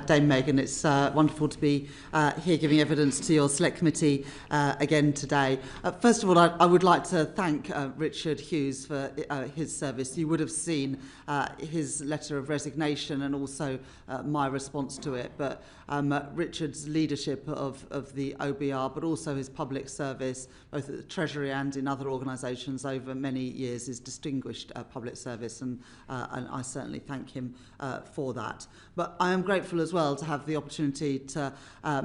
Dame Meg, and it's wonderful to be here giving evidence to your Select Committee again today. First of all, I would like to thank Richard Hughes for his service. You would have seen his letter of resignation and also my response to it, but Richard's leadership of the OBR, but also his public service, both at the Treasury and in other organisations over many years, is distinguished public service, and I certainly thank him for that. But I am grateful as well to have the opportunity to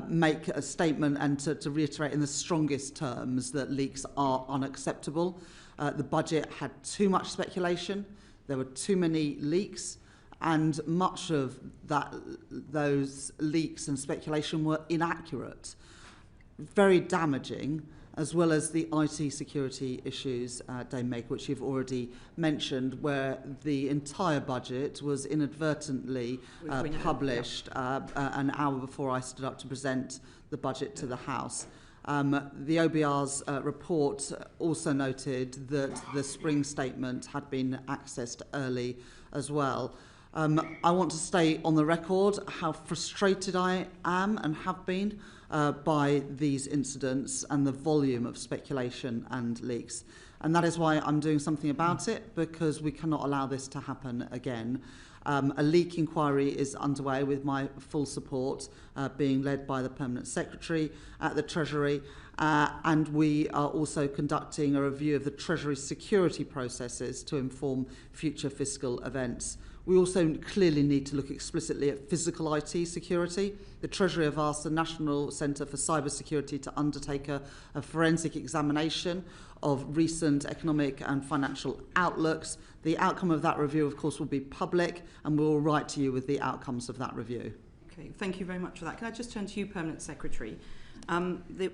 make a statement and to reiterate in the strongest terms that leaks are unacceptable. The budget had too much speculation, there were too many leaks, and much of those leaks and speculation were inaccurate, very damaging, as well as the IT security issues, Dame Meg, which you've already mentioned, where the entire budget was inadvertently published an hour before I stood up to present the budget to the House. The OBR's report also noted that the spring statement had been accessed early as well. I want to stay on the record how frustrated I am and have been by these incidents and the volume of speculation and leaks. And that is why I'm doing something about it, because we cannot allow this to happen again. A leak inquiry is underway with my full support, being led by the Permanent Secretary at the Treasury, and we are also conducting a review of the Treasury security processes to inform future fiscal events. We also clearly need to look explicitly at physical IT security. The Treasury have asked the National Centre for Cyber Security to undertake a forensic examination of recent economic and financial outlooks. The outcome of that review, of course, will be public, and we'll write to you with the outcomes of that review. Okay, thank you very much for that. Can I just turn to you, Permanent Secretary, about the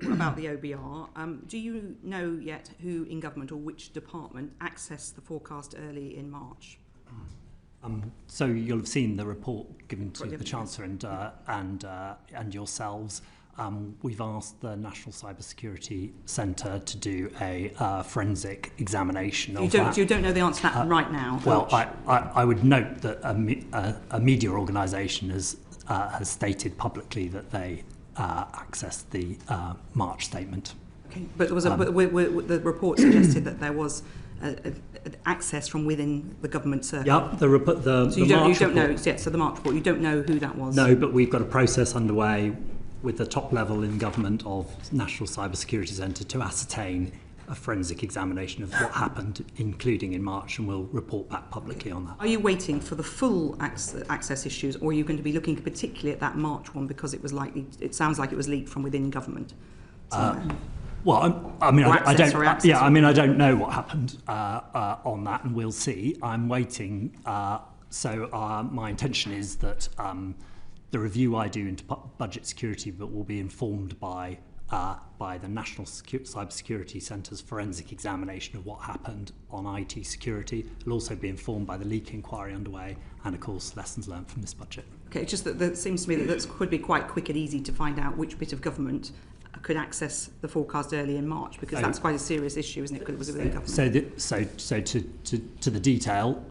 OBR? Do you know yet who in government or which department accessed the forecast early in March? So you'll have seen the report given to the Chancellor and yourselves. We've asked the National Cyber Security Centre to do a forensic examination of that. You don't know the answer to that right now? Well, I would note that a media organisation has stated publicly that they accessed the March statement. Okay, but the report suggested that there was access from within the government circle. Yep, so you don't know. Yeah, so the March report, you don't know who that was. No, but we've got a process underway with the top level in government of National Cyber Security Centre to ascertain a forensic examination of what happened, including in March, and we'll report back publicly on that. Are you waiting for the full access issues, or are you going to be looking particularly at that March one because it sounds like it was leaked from within government? Well, I don't know what happened on that, and we'll see. I'm waiting. So my intention is that the review I do into budget security, but will be informed by the National Cyber Security Centre's forensic examination of what happened on IT security. It'll also be informed by the leak inquiry underway, and of course lessons learned from this budget. Okay, it's just that it seems to me that could be quite quick and easy to find out which bit of government could access the forecast early in March, because that's quite a serious issue, isn't it? Because it was within government. So to the detail,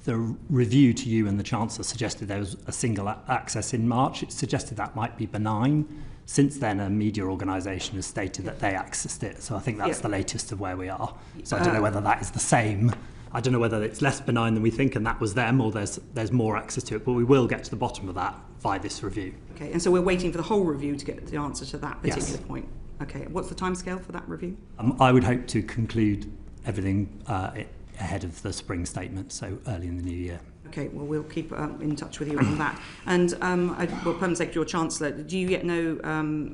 the review to you and the Chancellor suggested there was a single access in March. It suggested that might be benign. Since then, a media organisation has stated that they accessed it. So I think that's the latest of where we are. So I don't know whether that is the same. I don't know whether it's less benign than we think and that was them, or there's more access to it. But we will get to the bottom of that via this review. Okay, and so we're waiting for the whole review to get the answer to that particular point. Okay, what's the timescale for that review? I would hope to conclude everything ahead of the spring statement, so early in the new year. Okay, well, we'll keep in touch with you on that. And, Permanent Secretary or Chancellor, do you yet know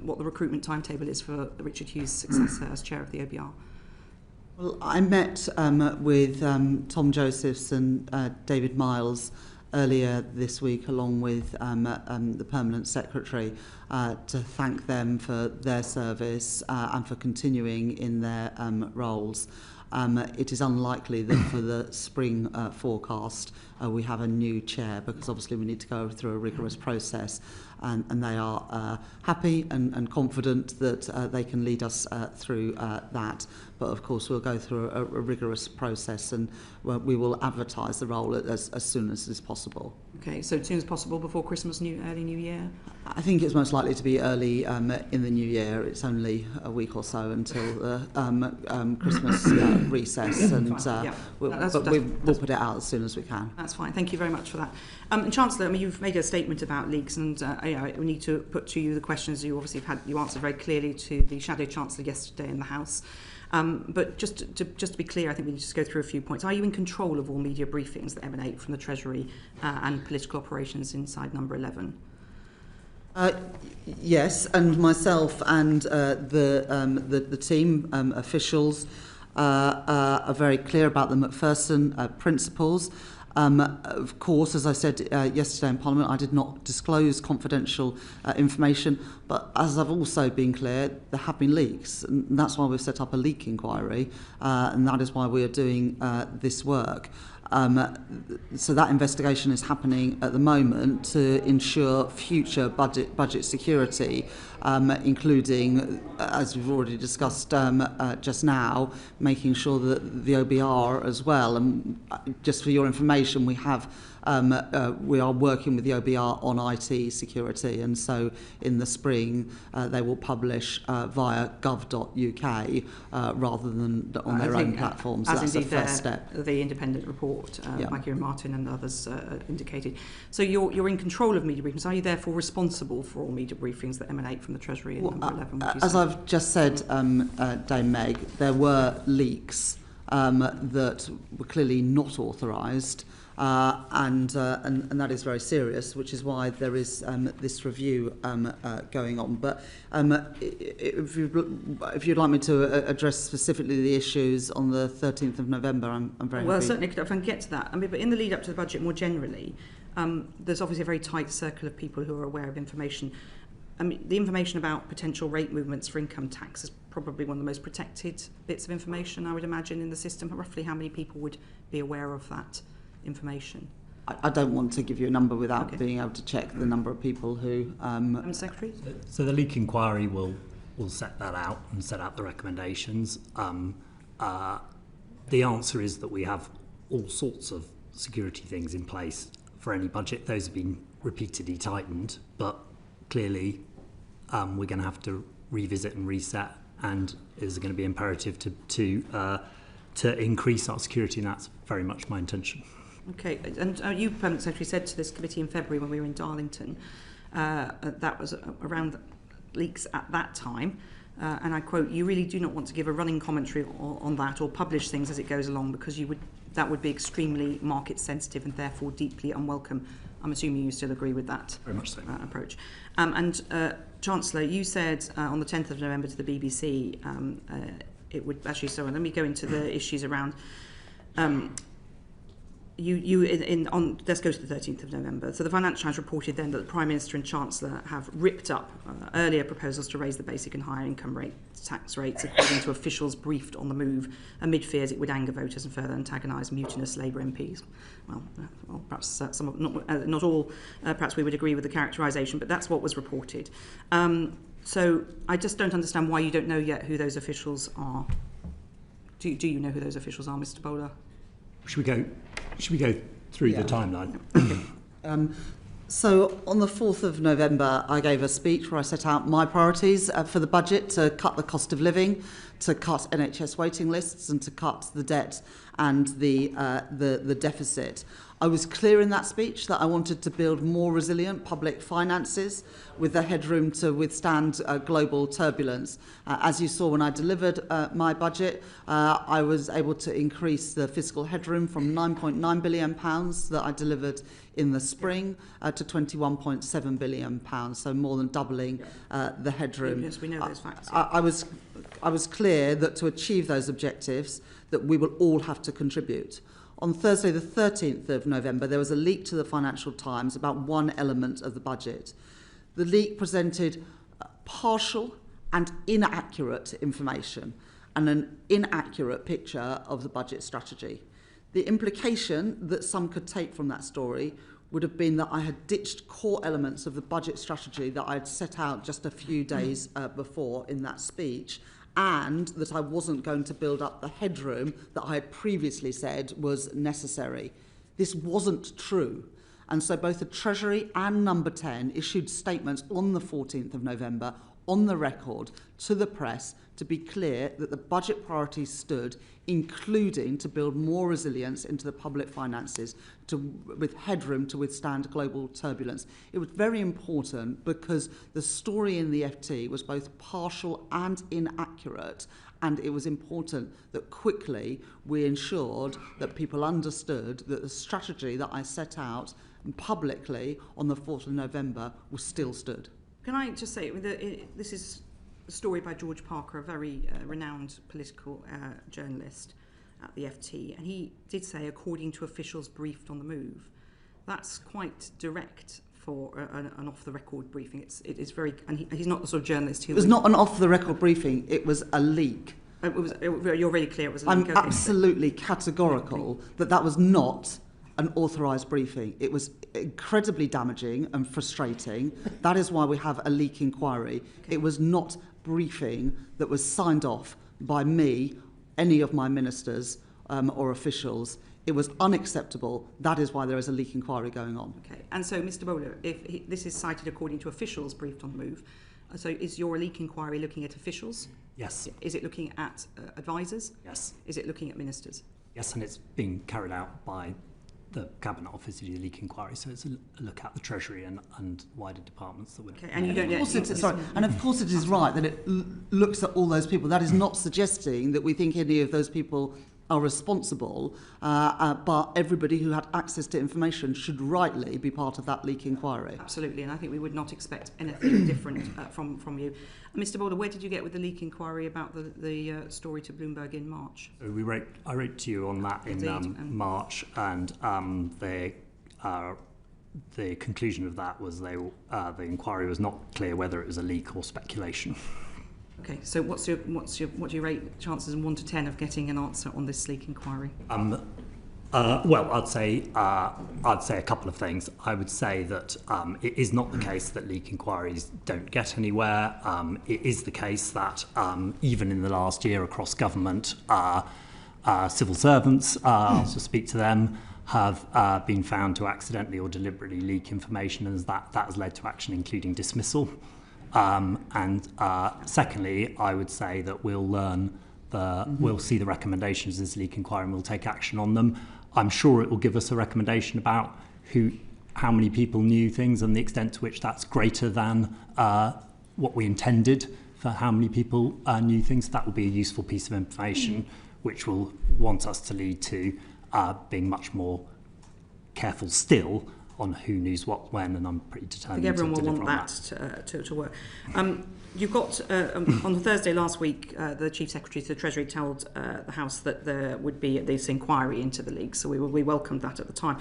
what the recruitment timetable is for Richard Hughes' successor as Chair of the OBR? Well, I met with Tom Josephs and David Miles earlier this week, along with the Permanent Secretary, to thank them for their service and for continuing in their roles. It is unlikely that for the spring forecast we have a new chair, because obviously we need to go through a rigorous process. and they are happy and confident that they can lead us through that. But of course, we'll go through a rigorous process, and we will advertise the role as soon as is possible. Okay, so as soon as possible, before Christmas, early New Year? I think it's most likely to be early in the new year. It's only a week or so until the Christmas recess, and we'll put it out as soon as we can. That's fine. Thank you very much for that. And Chancellor, I mean, you've made a statement about leaks, and we need to put to you the questions you obviously you answered very clearly to the Shadow Chancellor yesterday in the House. But just to be clear, I think we need to just go through a few points. Are you in control of all media briefings that emanate from the Treasury and political operations inside number 11? Yes, and myself and the team officials are very clear about the Macpherson principles. Of course, as I said yesterday in Parliament, I did not disclose confidential information, but as I've also been clear, there have been leaks, and that's why we've set up a leak inquiry, and that is why we are doing this work. So that investigation is happening at the moment to ensure future budget security, including, as we've already discussed just now, making sure that the OBR as well. And just for your information, we are working with the OBR on IT security, and so in the spring they will publish via gov.uk rather than on their own platforms. So that's the first step. The independent report by Kieran Martin and others indicated. So you're in control of media briefings. Are you therefore responsible for all media briefings that emanate from the Treasury in number 11? As I've just said, Dame Meg, there were leaks that were clearly not authorised. And that is very serious, which is why there is this review going on. But if you'd like me to address specifically the issues on the 13th of November, I'm very happy. Well, certainly, if I can get to that. I mean, but in the lead up to the budget more generally, there's obviously a very tight circle of people who are aware of information. I mean, the information about potential rate movements for income tax is probably one of the most protected bits of information, I would imagine, in the system. Roughly how many people would be aware of that information? I don't want to give you a number without being able to check the number of people who... Secretary? So the leak inquiry will set that out and set out the recommendations. The answer is that we have all sorts of security things in place for any budget. Those have been repeatedly tightened, but clearly we're going to have to revisit and reset, and is going to be imperative to increase our security, and that's very much my intention. Okay, and you, Permanent Secretary, said to this committee in February when we were in Darlington, that was around leaks at that time, and I quote, "You really do not want to give a running commentary on that or publish things as it goes along because that would be extremely market sensitive and therefore deeply unwelcome." I'm assuming you still agree with that very much so. Approach. And Chancellor, you said on the 10th of November to the BBC, it would actually. So let me go into the issues around. Let's go to the 13th of November. So the Finance Times reported then that the Prime Minister and Chancellor have ripped up earlier proposals to raise the basic and higher income tax rates, according to officials briefed on the move, amid fears it would anger voters and further antagonise mutinous Labour MPs. Well, perhaps some, not all. Perhaps we would agree with the characterisation, but that's what was reported. So I just don't understand why you don't know yet who those officials are. Do you know who those officials are, Mr. Bowler? Should we go through the timeline? Okay. So on the 4th of November, I gave a speech where I set out my priorities for the budget: to cut the cost of living, to cut NHS waiting lists, and to cut the debt and the deficit. I was clear in that speech that I wanted to build more resilient public finances with the headroom to withstand global turbulence. As you saw when I delivered my budget, I was able to increase the fiscal headroom from £9.9 billion that I delivered in the spring to £21.7 billion, so more than doubling the headroom. Yes, we know those facts. I was clear that to achieve those objectives, that we will all have to contribute. On Thursday, the 13th of November, there was a leak to the Financial Times about one element of the budget. The leak presented partial and inaccurate information and an inaccurate picture of the budget strategy. The implication that some could take from that story would have been that I had ditched core elements of the budget strategy that I'd set out just a few days before in that speech, and that I wasn't going to build up the headroom that I had previously said was necessary. This wasn't true. And so both the Treasury and Number 10 issued statements on the 14th of November on the record to the press to be clear that the budget priorities stood, including to build more resilience into the public finances with headroom to withstand global turbulence. It was very important because the story in the FT was both partial and inaccurate, and it was important that quickly we ensured that people understood that the strategy that I set out publicly on the 4th of November was still stood. Can I just say, this is a story by George Parker, a very renowned political journalist at the FT, and he did say, according to officials briefed on the move. That's quite direct for an off-the-record briefing. It is very, and he's not the sort of journalist who... It was not an off-the-record briefing, it was a leak. You're really clear it was a leak? I'm absolutely categorical that was not an authorised briefing. It was incredibly damaging and frustrating. That is why we have a leak inquiry. Okay. It was not briefing that was signed off by me, any of my ministers or officials. It was unacceptable. That is why there is a leak inquiry going on. Okay. And so, Mr. Bowler, if this is cited according to officials briefed on the move, so is your leak inquiry looking at officials? Yes. Is it looking at advisors? Yes. Is it looking at ministers? Yes, and it's being carried out by the Cabinet Office to do the leak inquiry, so it's a look at the Treasury and wider departments that would... Okay, and you don't... And of course it is right that it looks at all those people. That is not suggesting that we think any of those people are responsible, but everybody who had access to information should rightly be part of that leak inquiry. Absolutely, and I think we would not expect anything different from you. Mr. Boulder, where did you get with the leak inquiry about the story to Bloomberg in March? I wrote to you on that in March, and the conclusion of that was the inquiry was not clear whether it was a leak or specation. Okay, so what do you rate chances 1 to 10 of getting an answer on this leak inquiry? Well, I'd say a couple of things. I would say that it is not the case that leak inquiries don't get anywhere. It is the case that even in the last year across government, civil servants, to speak to them, have been found to accidentally or deliberately leak information, and that has led to action, including dismissal. And secondly, I would say that we'll see the recommendations of this leak inquiry and we'll take action on them. I'm sure it will give us a recommendation about how many people knew things and the extent to which that's greater than what we intended for how many people knew things. That will be a useful piece of information which will want us to lead to being much more careful still on who knows what when, and I'm pretty determined. I think everyone will want that to work. You've got, on Thursday last week, the Chief Secretary to the Treasury told the House that there would be this inquiry into the leaks, so we welcomed that at the time.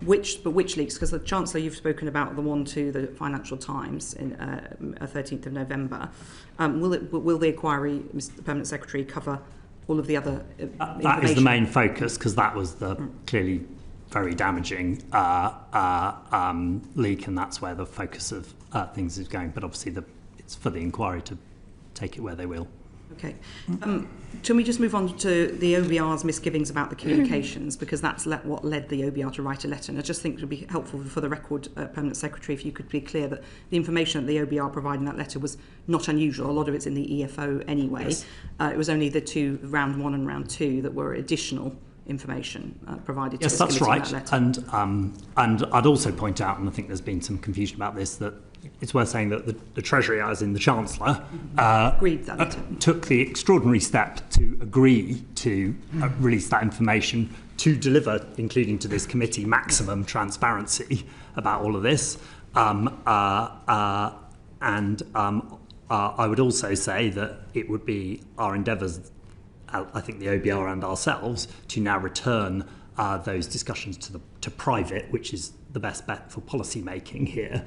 Which leaks? Because the Chancellor, you've spoken about the one to the Financial Times in 13th of November. Will the inquiry, Mr. Permanent Secretary, cover all of the other information? That is the main focus, because that was the clearly very damaging leak, and that's where the focus of things is going. But obviously it's for the inquiry to take it where they will. Okay. Can we just move on to the OBR's misgivings about the communications, because that's what led the OBR to write a letter. And I just think it would be helpful for the record, Permanent Secretary, if you could be clear that the information that the OBR provided in that letter was not unusual. A lot of it's in the EFO anyway. Yes. It was only the two, round 1 and round 2, that were additional information provided to yes, the committee. Yes, that's right. And I'd also point out, and I think there's been some confusion about this, that it's worth saying that the Treasury, as in the Chancellor, agreed that took the extraordinary step to agree to release that information to deliver, including to this committee, maximum transparency about all of this. I would also say that it would be our endeavours, I think the OBR and ourselves, to now return those discussions to private, which is the best bet for policy making here,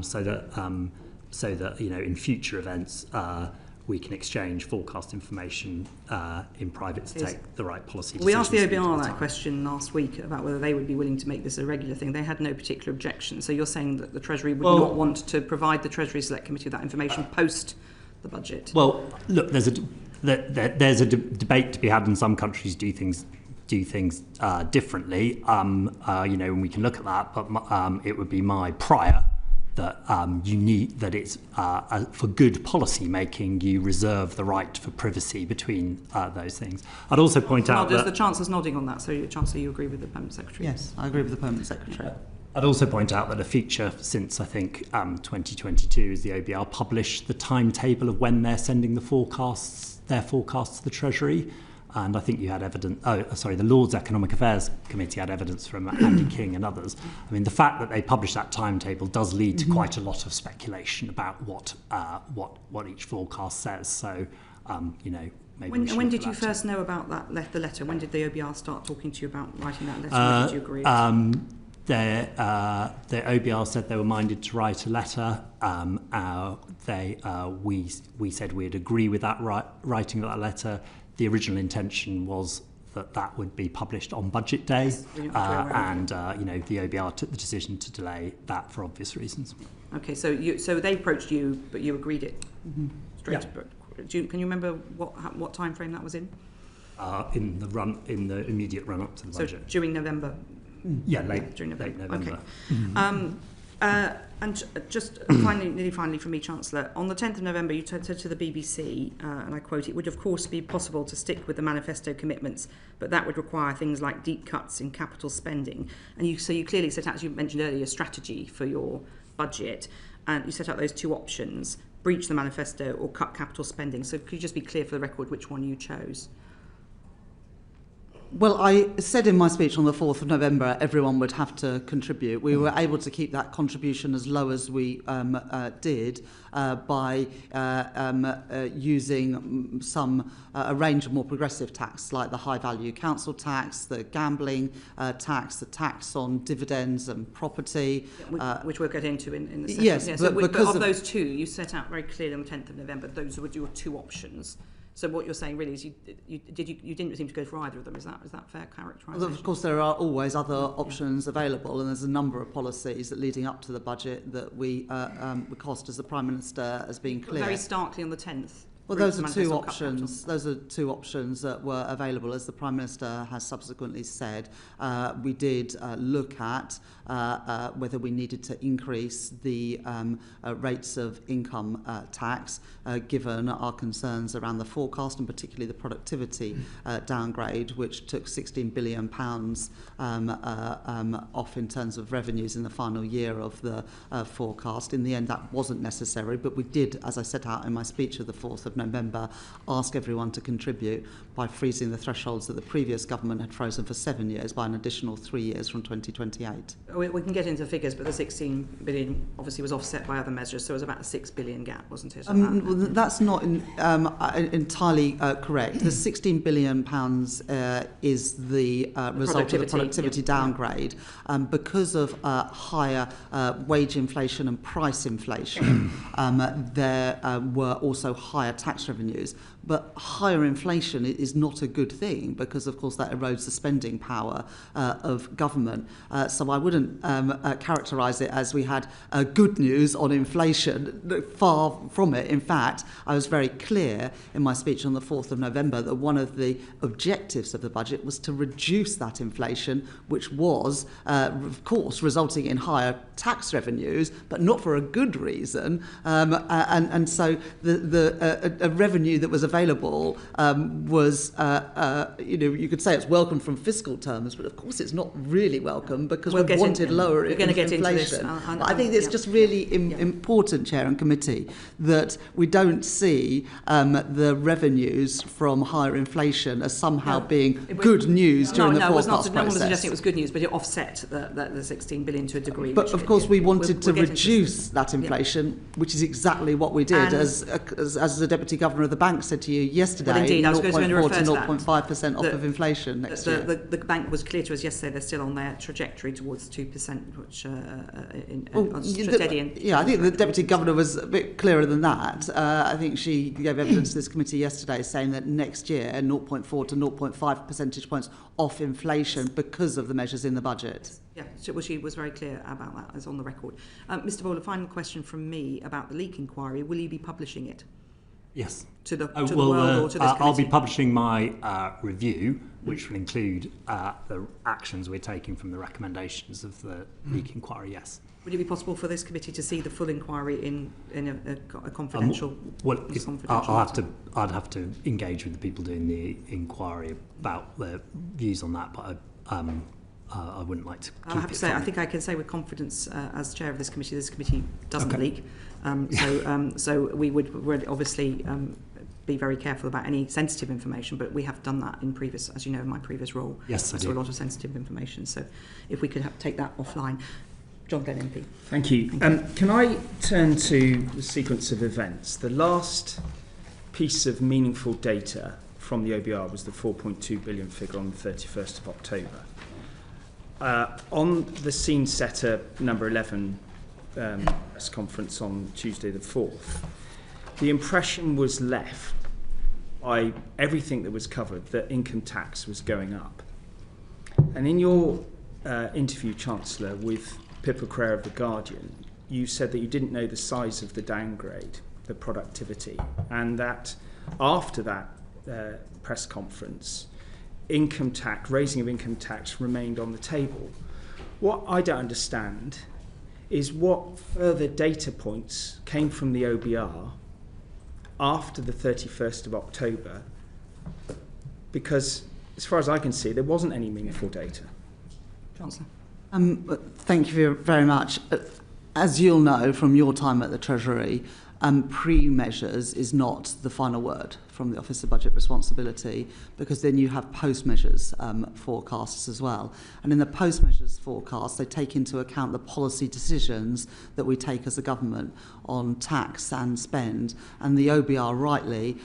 so that in future events we can exchange forecast information in private to take the right policy decisions. We asked the OBR that question last week about whether they would be willing to make this a regular thing. They had no particular objection. So you're saying that the Treasury would not want to provide the Treasury Select Committee with that information post the budget? Well, look, there's a debate to be had, and some countries do things differently. And we can look at that, but it would be my prior that you need that it's for good policy making. You reserve the right for privacy between those things. I'd also point out that the Chancellor's nodding on that. So, Chancellor, you agree with the Permanent Secretary? Yes, I agree with the Permanent Secretary. I'd also point out that a feature since I think 2022 is the OBR publish the timetable of when they're sending their forecasts to the Treasury. And I think you had evidence, the Lord's Economic Affairs Committee had evidence from Andy King and others. I mean, the fact that they publish that timetable does lead to quite a lot of speculation about what each forecast says. So, maybe when did you first know about the letter? When did the OBR start talking to you about writing that letter? When did you agree? The OBR said they were minded to write a letter. We said we'd agree with that writing of that letter. The original intention was that would be published on budget day, the OBR took the decision to delay that for obvious reasons. Okay, so they approached you, but you agreed it straight. Yeah. Can you remember what time frame that was in? In the immediate run up to the budget. So during November. During November. Okay. And just finally from me, Chancellor, on the 10th of November you said to the BBC, and I quote, "It would of course be possible to stick with the manifesto commitments, but that would require things like deep cuts in capital spending." And you clearly set out, as you mentioned earlier, a strategy for your budget, and you set out those two options: breach the manifesto or cut capital spending. So could you just be clear for the record which one you chose? Well, I said in my speech on the 4th of November everyone would have to contribute. We were able to keep that contribution as low as we did by using a range of more progressive tax, like the high-value council tax, the gambling tax, the tax on dividends and property. Which we'll get into in the second. Yes, but because of those two, you set out very clearly on the 10th of November, those were your two options. So what you're saying really is you didn't seem to go for either of them. Is that fair characterisation? Well, of course, there are always other options available, and there's a number of policies that leading up to the budget that we cost, as the Prime Minister has been clear. Very starkly on the 10th. Well, those are two options. Those are two options that were available, as the Prime Minister has subsequently said. We did look at whether we needed to increase the rates of income tax, given our concerns around the forecast and particularly the productivity downgrade, which took £16 billion off in terms of revenues in the final year of the forecast. In the end, that wasn't necessary, but we did, as I set out in my speech of the 4th of November, ask everyone to contribute by freezing the thresholds that the previous government had frozen for 7 years by an additional 3 years from 2028. We can get into figures, but the 16 billion obviously was offset by other measures, so it was about a 6 billion gap, wasn't it? Well, that's not entirely correct. The £16 billion is the result of the productivity downgrade because of higher wage inflation and price inflation. There were also higher tax revenues. But higher inflation is not a good thing because, of course, that erodes the spending power of government. So I wouldn't characterise it as we had good news on inflation. Far from it. In fact, I was very clear in my speech on the 4th of November that one of the objectives of the budget was to reduce that inflation, which was, of course, resulting in higher tax revenues, but not for a good reason. And so a revenue that was available was, you could say it's welcome from fiscal terms, but of course it's not really welcome because we wanted lower inflation. I think it's just really important, Chair and Committee, that we don't see the revenues from higher inflation as somehow being good news during the forecast process. No one was suggesting it was good news, but it offset the 16 billion to a degree. But of course we wanted to reduce that inflation, which is exactly what we did. As the Deputy Governor of the Bank said to you yesterday, well, indeed, I was going to 0.4 to that. 0.5% off of inflation next year. The bank was clear to us yesterday they're still on their trajectory towards 2%, which steady. Yeah, I think the Deputy Governor was a bit clearer than that. I think she gave evidence to this committee yesterday saying that next year 0.4 to 0.5 percentage points off inflation because of the measures in the budget. Yeah, she was very clear about that, as on the record. Mr. Bowler, final question from me about the leak inquiry. Will you be publishing it? Yes. To the world or to this committee? I'll be publishing my review, which will include the actions we're taking from the recommendations of the leak inquiry, yes. Would it be possible for this committee to see the full inquiry in a confidential? I'd have to engage with the people doing the inquiry about their views on that, but I wouldn't like to. I have to say, I think I can say with confidence, as chair of this committee doesn't leak. So we'd obviously be very careful about any sensitive information, but we have done that in previous, as you know, in my previous role. Yes, I saw a lot of sensitive information. So if we could take that offline. John Glenn MP. Thank you. Can I turn to the sequence of events? The last piece of meaningful data from the OBR was the 4.2 billion figure on the 31st of October. On the scene setter number 11 press conference on Tuesday the 4th, the impression was left by everything that was covered that income tax was going up. And in your interview, Chancellor, with Pippa Crair of The Guardian, you said that you didn't know the size of the downgrade, the productivity, and that after that press conference, raising of income tax remained on the table. What I don't understand is what further data points came from the OBR after the 31st of October, because as far as I can see, there wasn't any meaningful data. Chancellor. Thank you very much. As you'll know from your time at the Treasury, pre-measures is not the final word from the Office of Budget Responsibility, because then you have post-measures forecasts as well. And in the post-measures forecasts, they take into account the policy decisions that we take as a government on tax and spend. And the OBR rightly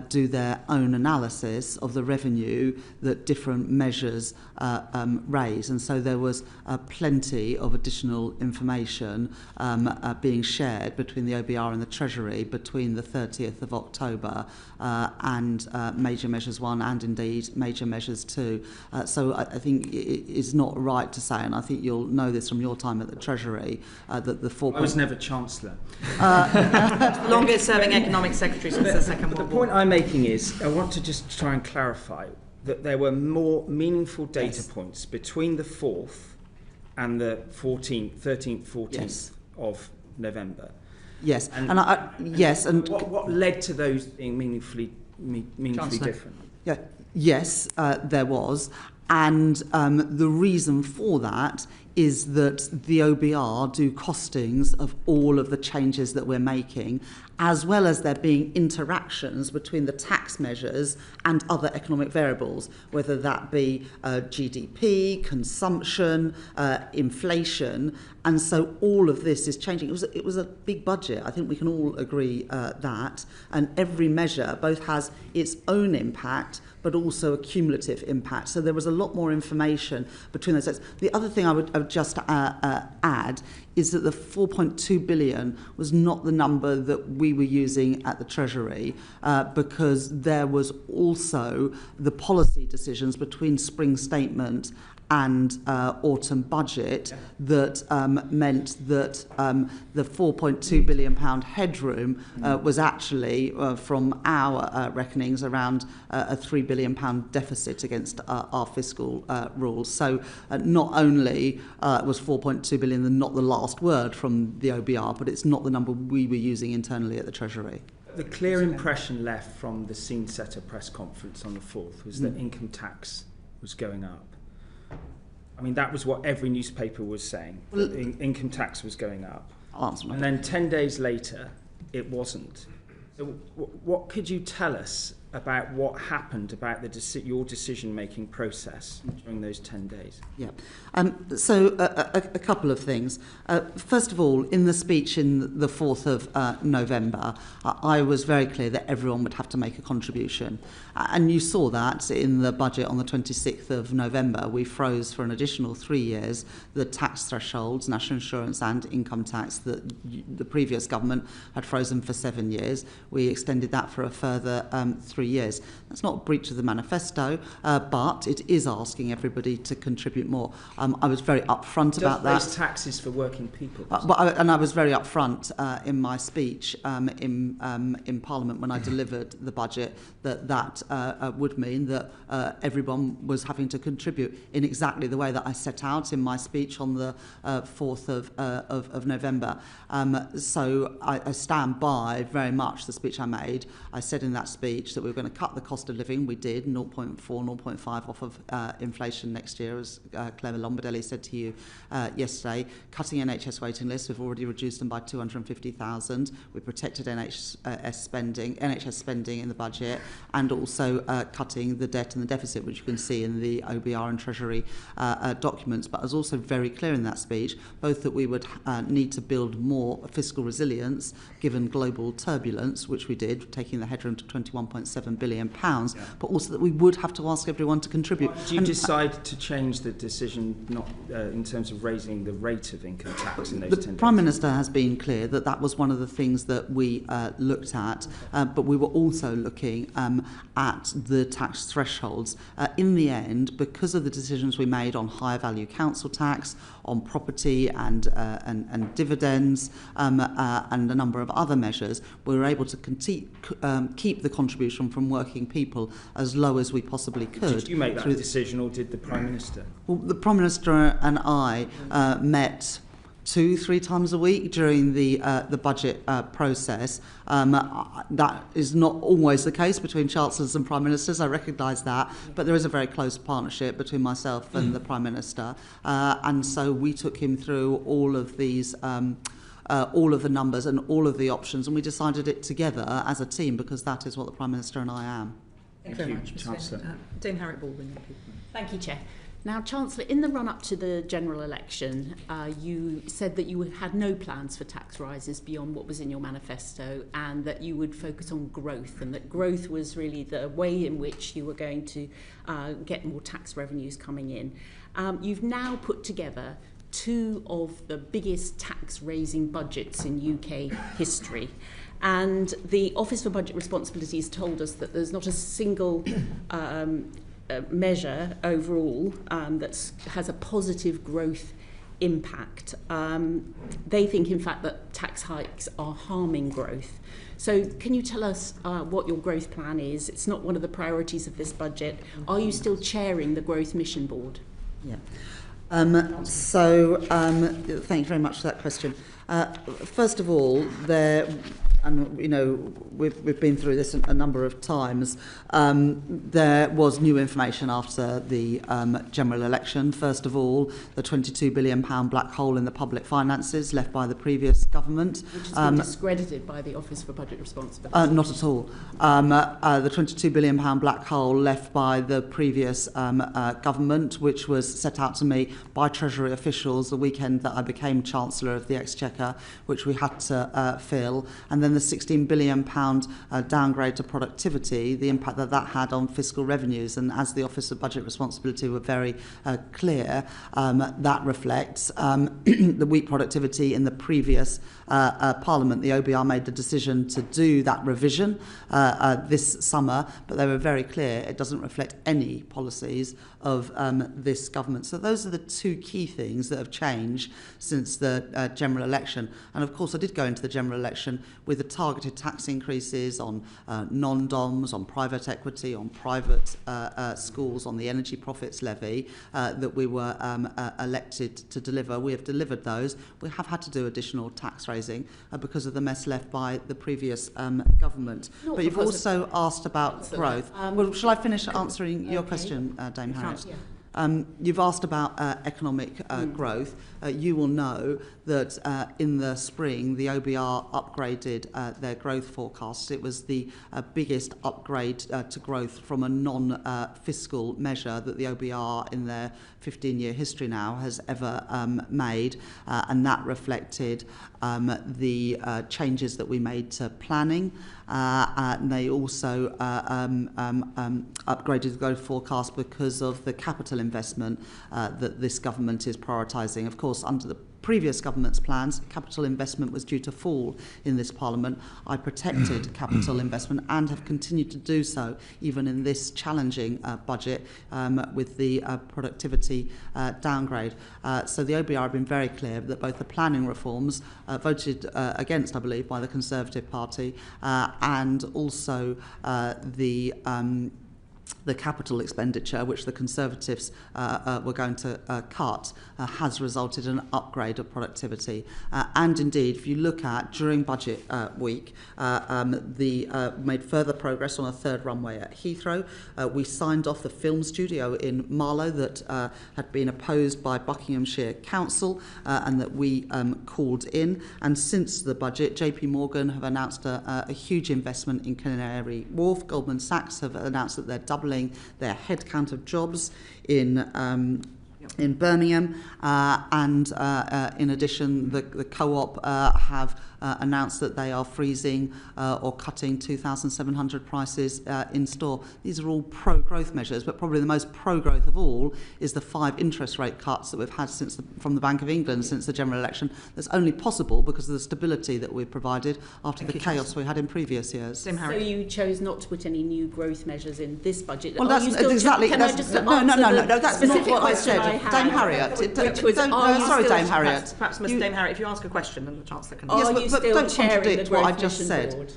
do their own analysis of the revenue that different measures raise. And so there was plenty of additional information being shared between the OBR and the Treasury between the 30th of October and Major Measures 1 and indeed Major Measures 2. So I think it is not right to say, and I think you'll know this from your time at the Treasury, that the 4. I was never Chancellor. Longest serving economic secretary since the Second World War. The point I'm making is, I want to just try and clarify that there were more meaningful data points between the 4th and the 13th, 14th of November. Yes, and what led to those being meaningfully different? Yeah, yes, there was, and the reason for that is that the OBR do costings of all of the changes that we're making, as well as there being interactions between the tax measures and other economic variables, whether that be GDP, consumption, inflation. And so all of this is changing. It was a big budget. I think we can all agree that. And every measure both has its own impact, but also a cumulative impact. So there was a lot more information between those. The other thing I would just add is that the 4.2 billion was not the number that we were using at the Treasury, because there was also the policy decisions between Spring Statement and autumn budget that meant that the £4.2 billion headroom was actually, from our reckonings, around a £3 billion deficit against our fiscal rules. So not only was 4.2 billion not the last word from the OBR, but it's not the number we were using internally at the Treasury. The clear impression left from the scene setter press conference on the 4th was that income tax was going up. I mean, that was what every newspaper was saying. Income tax was going up. And then 10 days later, it wasn't. So what could you tell us about what happened, about your decision-making process during those 10 days? Yeah. So a couple of things. First of all, in the speech in the 4th of November, I was very clear that everyone would have to make a contribution. And you saw that in the budget on the 26th of November. We froze for an additional 3 years the tax thresholds, national insurance and income tax, that the previous government had frozen for 7 years. We extended that for a further 3 years. That's not a breach of the manifesto, but it is asking everybody to contribute more. I was very upfront about that. Those taxes for working people. And I was very upfront in my speech in Parliament when I delivered the budget that would mean that everyone was having to contribute in exactly the way that I set out in my speech on the 4th of November. So I stand by very much the speech I made. I said in that speech that we were going to cut the cost of living. We did 0.4, 0.5 off of inflation next year, as Claire Lombardelli said to you yesterday. Cutting NHS waiting lists, we've already reduced them by 250,000. We protected NHS spending in the budget, and also cutting the debt and the deficit, which you can see in the OBR and Treasury documents. But I was also very clear in that speech, both that we would need to build more fiscal resilience given global turbulence, which we did, taking the headroom to £21.7 billion, but also that we would have to ask everyone to contribute. Did you decide to change the decision not in terms of raising the rate of income tax in those 10 days? The Prime Minister has been clear that that was one of the things that we looked at, but we were also looking at the tax thresholds. In the end, because of the decisions we made on higher value council tax, on property and dividends, and a number of other measures, we were able to keep the contribution from working people as low as we possibly could. Did you make that decision, or did the Prime Minister? Well, the Prime Minister and I met 2-3 times a week during the budget process. That is not always the case between Chancellors and Prime Ministers, I recognise that, but there is a very close partnership between myself and the Prime Minister, and so we took him through all of these all of the numbers and all of the options, and we decided it together as a team, because that is what the Prime Minister and I am. Thank you very much, Chancellor. Dame Harriet Baldwin. Thank you, Chair. Now, Chancellor, in the run-up to the general election, you said that you had no plans for tax rises beyond what was in your manifesto, and that you would focus on growth, and that growth was really the way in which you were going to get more tax revenues coming in. You've now put together two of the biggest tax-raising budgets in UK history. And the Office for Budget Responsibility has told us that there's not a single measure overall that has a positive growth impact. They think, in fact, that tax hikes are harming growth. So can you tell us what your growth plan is? It's not one of the priorities of this budget. Are you still chairing the Growth Mission Board? Yeah. Thank you very much for that question. First of all, and you know, we've been through this a number of times. There was new information after the general election. First of all, the £22 billion black hole in the public finances left by the previous government. Which has been discredited by the Office for Budget Responsibility. Not at all. The £22 billion black hole left by the previous government, which was set out to me by Treasury officials the weekend that I became Chancellor of the Exchequer, which we had to fill, and then the £16 billion downgrade to productivity, the impact that that had on fiscal revenues. And as the Office of Budget Responsibility were very clear, that reflects the weak productivity in the previous Parliament. The OBR made the decision to do that revision this summer, but they were very clear it doesn't reflect any policies of this government. So those are the two key things that have changed since the general election. And of course, I did go into the general election with the targeted tax increases on non-DOMs, on private equity, on private schools, on the energy profits levy that we were elected to deliver. We have delivered those. We have had to do additional tax raising because of the mess left by the previous government. But you've also asked about growth. Well, shall I finish answering your question, Dame Harriet? You've asked about economic growth. You will know that in the spring, the OBR upgraded their growth forecasts. It was the biggest upgrade to growth from a non-fiscal measure that the OBR in their 15-year history now has ever made, and that reflected the changes that we made to planning. And they also upgraded the growth forecast because of the capital investment that this government is prioritising. Of course, under the previous government's plans, capital investment was due to fall in this Parliament. I protected capital investment and have continued to do so, even in this challenging budget with the productivity downgrade. So the OBR have been very clear that both the planning reforms voted against, I believe, by the Conservative Party and also the capital expenditure, which the Conservatives were going to cut, has resulted in an upgrade of productivity. And indeed, if you look at, during budget week, made further progress on a third runway at Heathrow. We signed off the film studio in Marlow that had been opposed by Buckinghamshire Council and that we called in. And since the budget, JP Morgan have announced a huge investment in Canary Wharf. Goldman Sachs have announced that they're doubling their headcount of jobs in Birmingham, and in addition, the Co-op have announced that they are freezing or cutting 2,700 prices in store. These are all pro-growth measures, but probably the most pro-growth of all is the 5 interest rate cuts that we've had from the Bank of England since the general election. That's only possible because of the stability that we've provided after the chaos we had in previous years. So you chose not to put any new growth measures in this budget. Well, that's exactly. No, that's not what I said. Dame Harriet. Dame Harriet. Perhaps Ms. Dame Harriet, if you ask a question, then the Chancellor can answer. Yes, but don't contradict what I just said.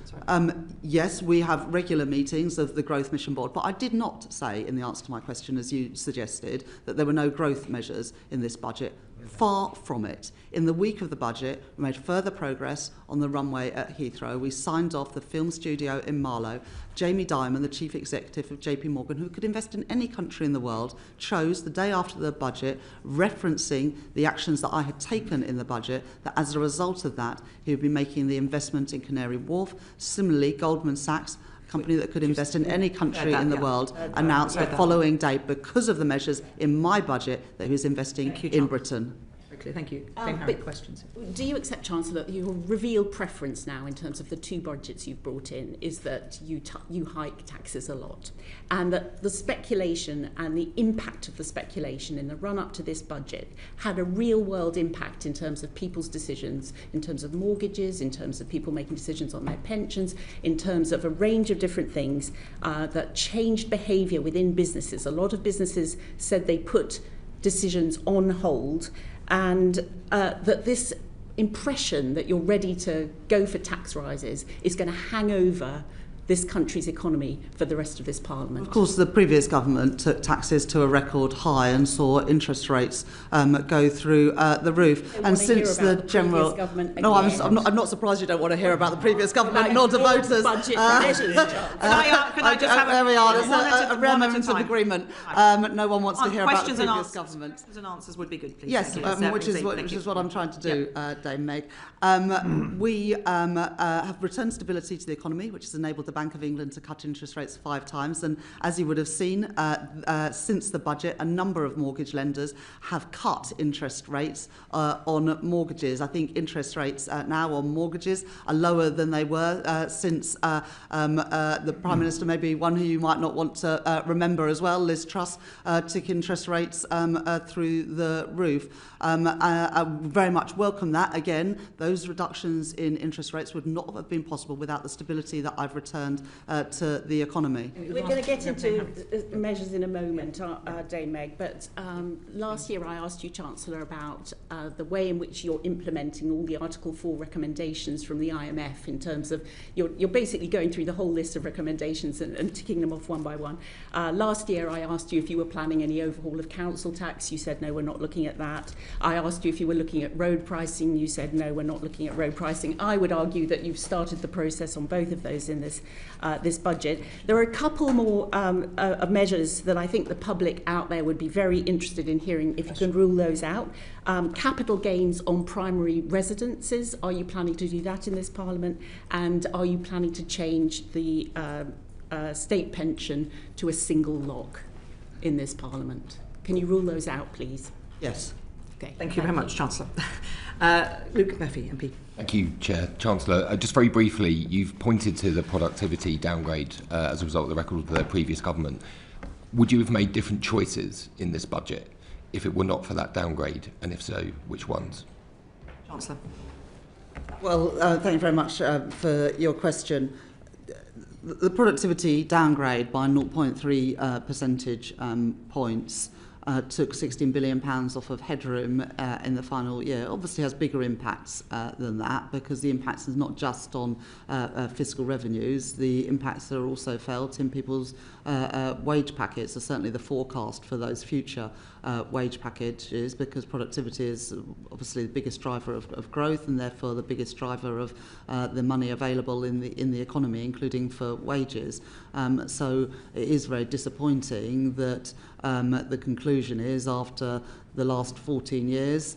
Yes, we have regular meetings of the Growth Mission Board, but I did not say in the answer to my question, as you suggested, that there were no growth measures in this budget. Far from it. In the week of the budget, we made further progress on the runway at Heathrow. We signed off the film studio in Marlow. Jamie Dimon, the chief executive of JP Morgan, who could invest in any country in the world, chose the day after the budget, referencing the actions that I had taken in the budget, that as a result of that, he would be making the investment in Canary Wharf. Similarly, Goldman Sachs, company that could invest in any country in the world, announced the following day, because of the measures in my budget, that he was investing in Britain. Thank you. Questions. Do you accept, Chancellor, that your revealed preference now in terms of the 2 budgets you've brought in is that you hike taxes a lot, and that the speculation and the impact of the speculation in the run-up to this budget had a real-world impact in terms of people's decisions, in terms of mortgages, in terms of people making decisions on their pensions, in terms of a range of different things that changed behaviour within businesses? A lot of businesses said they put decisions on hold, and that this impression that you're ready to go for tax rises is going to hang over this country's economy for the rest of this Parliament. Of course, the previous government took taxes to a record high and saw interest rates go through the roof. And since the general, no, I'm not surprised you don't want to hear about the previous government, nor the voters. Can I just have there we are. There's a rare moment of agreement. No one wants to hear about the previous government. Questions and answers would be good, please. Yes, which is what I'm trying to do, Dame Meg. We have returned stability to the economy, which has enabled the Bank of England to cut interest rates 5 times, and as you would have seen, since the budget, a number of mortgage lenders have cut interest rates on mortgages. I think interest rates now on mortgages are lower than they were since the Prime Minister, maybe one who you might not want to remember as well, Liz Truss, took interest rates through the roof. I very much welcome that. Again, those reductions in interest rates would not have been possible without the stability that I've returned to the economy. We're going to get into measures in a moment, Dame Meg, but last year I asked you, Chancellor, about the way in which you're implementing all the Article 4 recommendations from the IMF in terms of, you're basically going through the whole list of recommendations and ticking them off one by one. Last year I asked you if you were planning any overhaul of council tax. You said, no, we're not looking at that. I asked you if you were looking at road pricing. You said, no, we're not looking at road pricing. I would argue that you've started the process on both of those in this this budget. There are a couple more of measures that I think the public out there would be very interested in hearing if you can rule those out. Capital gains on primary residences, are you planning to do that in this Parliament? And are you planning to change the state pension to a single lock in this Parliament? Can you rule those out, please? Yes. Okay. Thank you very much, Chancellor. Luke Murphy, MP. Thank you, Chair. Chancellor, just very briefly, you've pointed to the productivity downgrade as a result of the record of the previous government. Would you have made different choices in this budget if it were not for that downgrade, and if so, which ones? Chancellor. Well, thank you very much for your question. The productivity downgrade by 0.3 percentage points took £16 billion off of headroom in the final year. Obviously has bigger impacts than that, because the impacts is not just on fiscal revenues. The impacts are also felt in people's wage packets, or certainly the forecast for those future wage packages, because productivity is obviously the biggest driver of growth, and therefore the biggest driver of the money available in the economy, including for wages. So it is very disappointing that the conclusion is, after the last 14 years,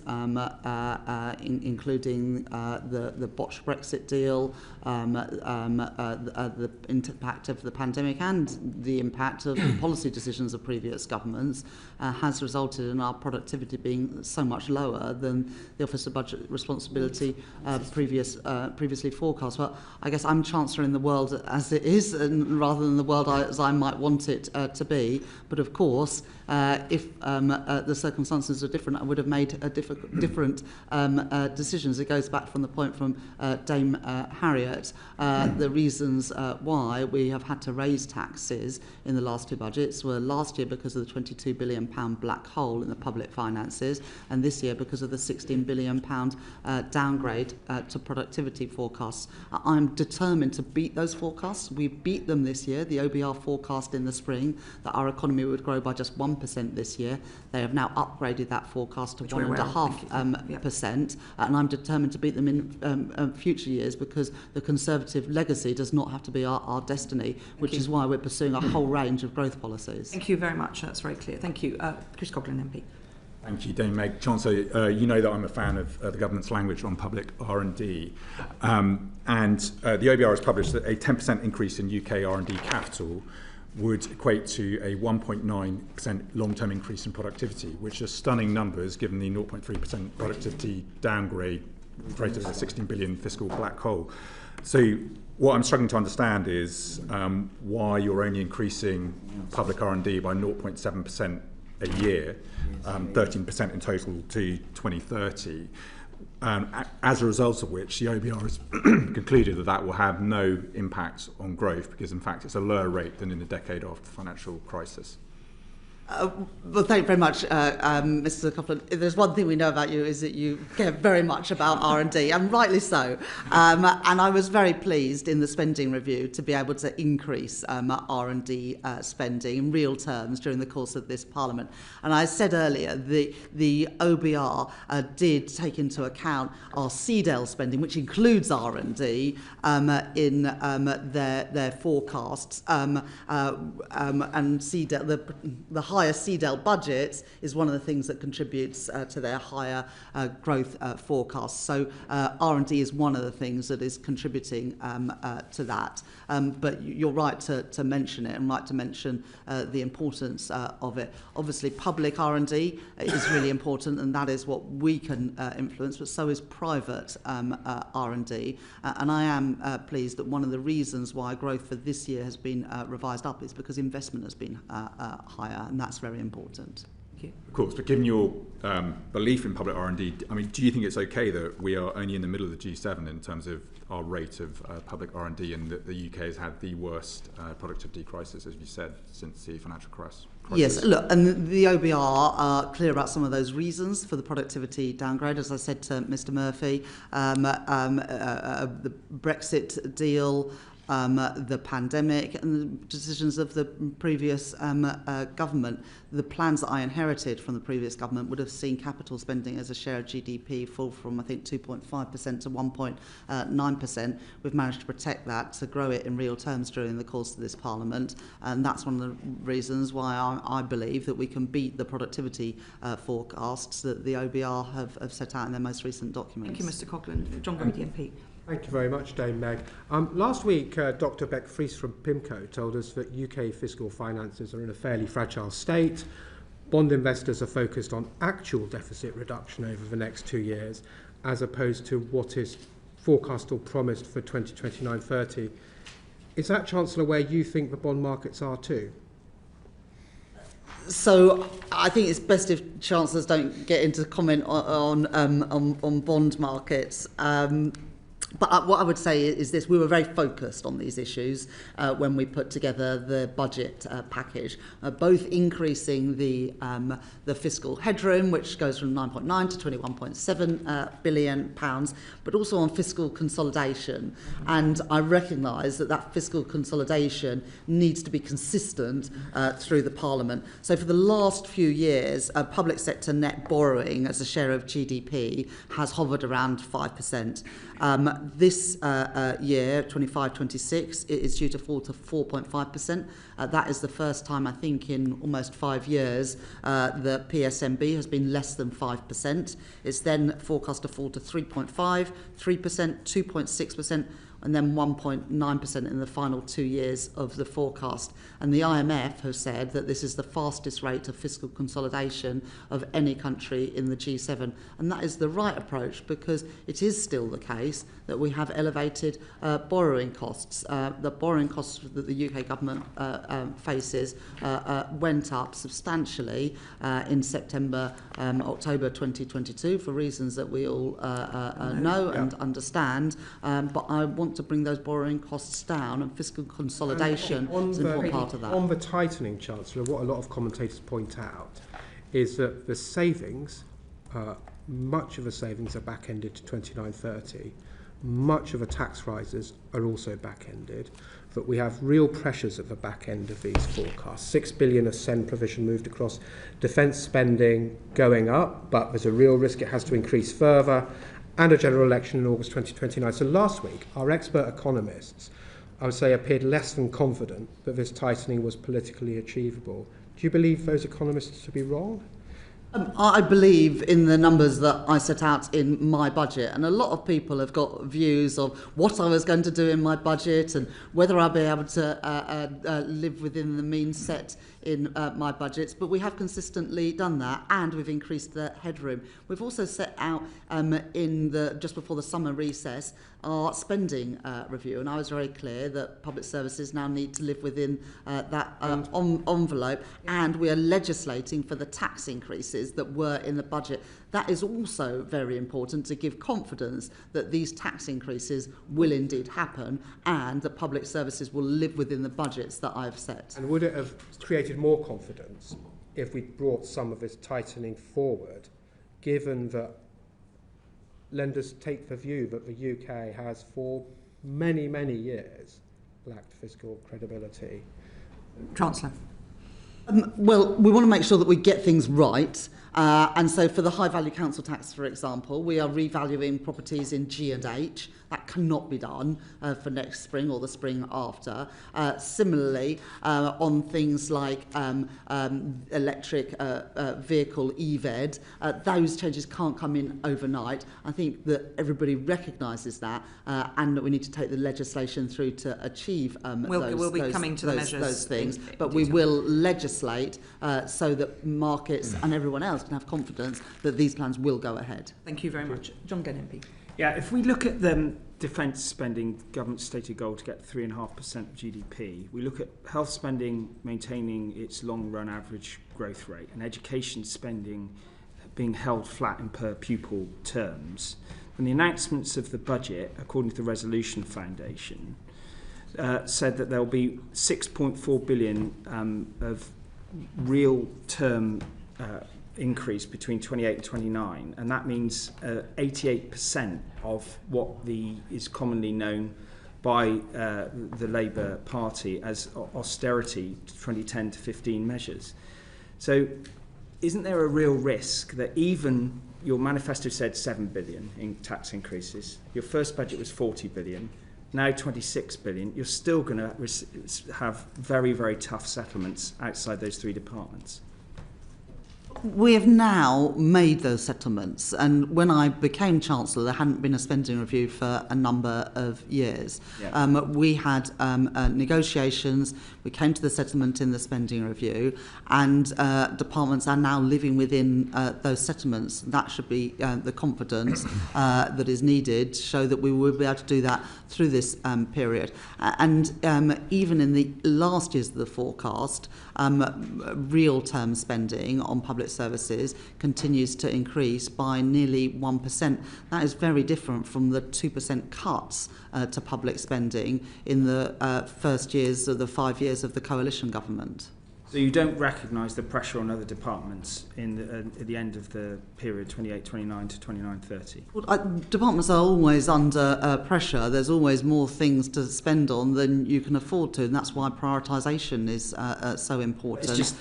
including the botched Brexit deal, the impact of the pandemic and the impact of the policy decisions of previous governments, has resulted in our productivity being so much lower than the Office of Budget Responsibility previously forecast. Well, I guess I'm Chancellor in the world as it is, and rather than the world as I might want it to be. But of course, if the circumstances are different, I would have made different decisions. It goes back from the point from Dame Harriet, the reasons why we have had to raise taxes in the last two budgets were last year because of the £22 billion black hole in the public finances, and this year because of the £16 billion downgrade to productivity forecasts. I'm determined to beat those forecasts. We beat them this year. The OBR forecast in the spring that our economy would grow by just 1% this year. They have now upgraded that forecast to 1.5%, and I'm determined to beat them in future years, because the Conservative legacy does not have to be our destiny, which is why we're pursuing a whole range of growth policies. Thank you very much. That's very clear. Thank you. Chris Coughlin, MP. Thank you, Dame Meg. Chancellor, you know that I'm a fan of the government's language on public R&D. The OBR has published that a 10% increase in UK R&D capital would equate to a 1.9% long-term increase in productivity, which are stunning numbers given the 0.3% productivity downgrade created a 16 billion fiscal black hole. So what I'm struggling to understand is why you're only increasing public R&D by 0.7% a year, 13% in total to 2030. As a result of which, the OBR has concluded that that will have no impact on growth, because in fact it's a lower rate than in the decade after the financial crisis. Well, thank you very much, Mr. Coughlin. If there's one thing we know about you, is that you care very much about R&D, and rightly so. And I was very pleased in the spending review to be able to increase R&D spending in real terms during the course of this Parliament. And I said earlier, the OBR did take into account our CDEL spending, which includes R&D, in their forecasts. And CDEL, the higher CDEL budgets is one of the things that contributes to their higher growth forecasts. So R&D is one of the things that is contributing to that. But you're right to mention it, and right to mention the importance of it. Obviously, public R&D is really important, and that is what we can influence, but so is private R&D. And I am pleased that one of the reasons why growth for this year has been revised up is because investment has been higher, and that's very important. Of course, but given your belief in public R&D, I mean, do you think it's okay that we are only in the middle of the G7 in terms of our rate of public R&D, and that the UK has had the worst productivity crisis, as you said, since the financial crisis? Yes, look, and the OBR are clear about some of those reasons for the productivity downgrade. As I said to Mr. Murphy, the Brexit deal, the pandemic and the decisions of the previous government. The plans that I inherited from the previous government would have seen capital spending as a share of GDP fall from, I think, 2.5% to 1.9%. We've managed to protect that, to grow it in real terms during the course of this Parliament, and that's one of the reasons why I believe that we can beat the productivity forecasts that the OBR have set out in their most recent documents. Thank you, Mr Coghlan. John Grady MP. Thank you very much, Dame Meg. Last week, Dr Beck Fries from PIMCO told us that UK fiscal finances are in a fairly fragile state. Bond investors are focused on actual deficit reduction over the next 2 years, as opposed to what is forecast or promised for 2029-30. Is that, Chancellor, where you think the bond markets are too? So I think it's best if chancellors don't get into comment on bond markets. But what I would say is this: we were very focused on these issues when we put together the budget package, both increasing the fiscal headroom, which goes from 9.9 to 21.7 billion pounds, but also on fiscal consolidation. And I recognise that fiscal consolidation needs to be consistent through the Parliament. So for the last few years, public sector net borrowing as a share of GDP has hovered around 5%. This year, 25-26, it is due to fall to 4.5%. That is the first time, I think, in almost 5 years, the PSMB has been less than 5%. It's then forecast to fall to 3.5%, 3%, 2.6%, and then 1.9% in the final 2 years of the forecast. And the IMF has said that this is the fastest rate of fiscal consolidation of any country in the G7. And that is the right approach, because it is still the case that we have elevated borrowing costs. The borrowing costs that the UK government faces went up substantially in September, October 2022, for reasons that we all know and understand. But I want to bring those borrowing costs down, and fiscal consolidation is an important part of that. On the tightening, Chancellor, what a lot of commentators point out is that the savings, much of the savings are back-ended to 29-30. Much of the tax rises are also back-ended, but we have real pressures at the back end of these forecasts. 6 billion of SEND provision moved across, defence spending going up, but there's a real risk it has to increase further, and a general election in August 2029. So last week, our expert economists, I would say, appeared less than confident that this tightening was politically achievable. Do you believe those economists to be wrong? I believe in the numbers that I set out in my budget, and a lot of people have got views of what I was going to do in my budget and whether I'll be able to live within the means set in my budgets, but we have consistently done that, and we've increased the headroom. We've also set out just before the summer recess our spending review, and I was very clear that public services now need to live within that envelope, and we are legislating for the tax increases that were in the budget. That is also very important to give confidence that these tax increases will indeed happen, and that public services will live within the budgets that I've set. And would it have created more confidence if we brought some of this tightening forward, given that lenders take the view that the UK has for many, many years lacked fiscal credibility? Chancellor. Well, we want to make sure that we get things right. And so for the high value council tax, for example, we are revaluing properties in G and H. That cannot be done for next spring or the spring after. Similarly, on things like electric vehicle EVED, those changes can't come in overnight. I think that everybody recognises that, and that we need to take the legislation through to achieve those things. But we will legislate so that markets and everyone else can have confidence that these plans will go ahead. Thank you very much. John Gunn MP. Yeah, if we look at the defence spending, government's stated goal to get 3.5% of GDP, we look at health spending maintaining its long-run average growth rate, and education spending being held flat in per pupil terms. And the announcements of the budget, according to the Resolution Foundation, said that there will be 6.4 billion of real term increase between 28 and 29, and that means 88% of what is commonly known by the Labour Party as austerity 2010 to 15 measures. So isn't there a real risk that even your manifesto said 7 billion in tax increases, your first budget was 40 billion, now 26 billion, you're still going to have very, very tough settlements outside those three departments? We have now made those settlements, and when I became Chancellor there hadn't been a spending review for a number of years. We had negotiations, we came to the settlement in the spending review, and departments are now living within those settlements. That should be the confidence that is needed to show that we will be able to do that through this period. And even in the last years of the forecast, real term spending on public services continues to increase by nearly 1%. That is very different from the 2% cuts to public spending in the first years of the 5 years of the coalition government. So you don't recognise the pressure on other departments at the end of the period 28-29 to 29-30? Well, departments are always under pressure. There's always more things to spend on than you can afford to, and that's why prioritisation is so important.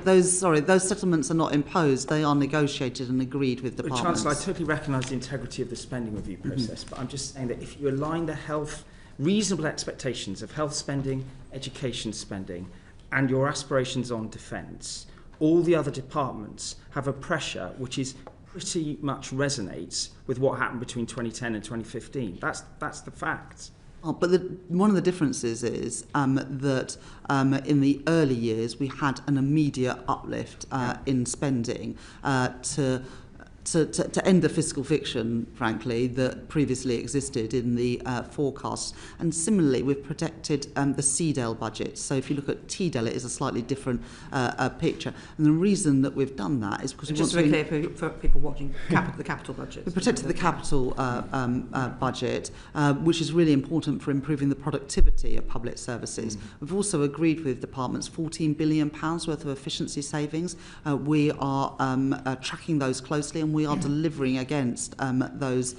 Those settlements are not imposed; they are negotiated and agreed with departments. Chancellor, I totally recognise the integrity of the spending review process, but I'm just saying that if you align the reasonable expectations of health spending, education spending, and your aspirations on defence, all the other departments have a pressure which is pretty much resonates with what happened between 2010 and 2015. That's the fact. But one of the differences is that in the early years we had an immediate uplift in spending to end the fiscal fiction, frankly, that previously existed in the forecasts. And similarly, we've protected the CDEL budget. So if you look at TDEL, it is a slightly different picture. And the reason that we've done that is because we want to... Just to be clear for people watching, the capital budget. We protected the capital budget, which is really important for improving the productivity of public services. We've also agreed with departments £14 billion worth of efficiency savings. We are tracking those closely, and we are delivering against those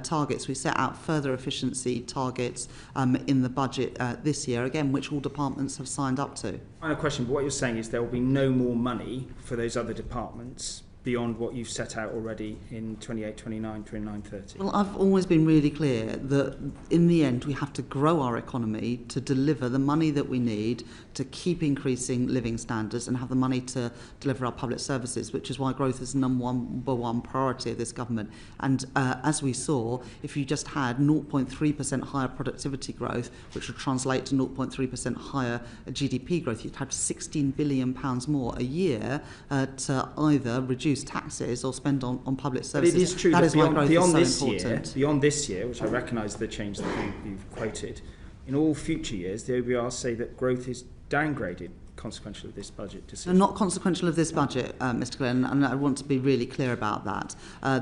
targets. We set out further efficiency targets in the budget this year, again, which all departments have signed up to. Final question, but what you're saying is there will be no more money for those other departments beyond what you've set out already in 28, 29, 29, 30? Well, I've always been really clear that in the end we have to grow our economy to deliver the money that we need to keep increasing living standards and have the money to deliver our public services, which is why growth is the number one priority of this government. And as we saw, if you just had 0.3% higher productivity growth, which would translate to 0.3% higher GDP growth, you'd have £16 billion more a year to either reduce taxes or spend on public services. But it is true that that is why growth beyond is so this important. beyond this year, which I recognise the change that you've quoted, in all future years, the OBR say that growth is downgraded consequential of this budget decision. Not consequential of this budget, Mr. Glenn, and I want to be really clear about that.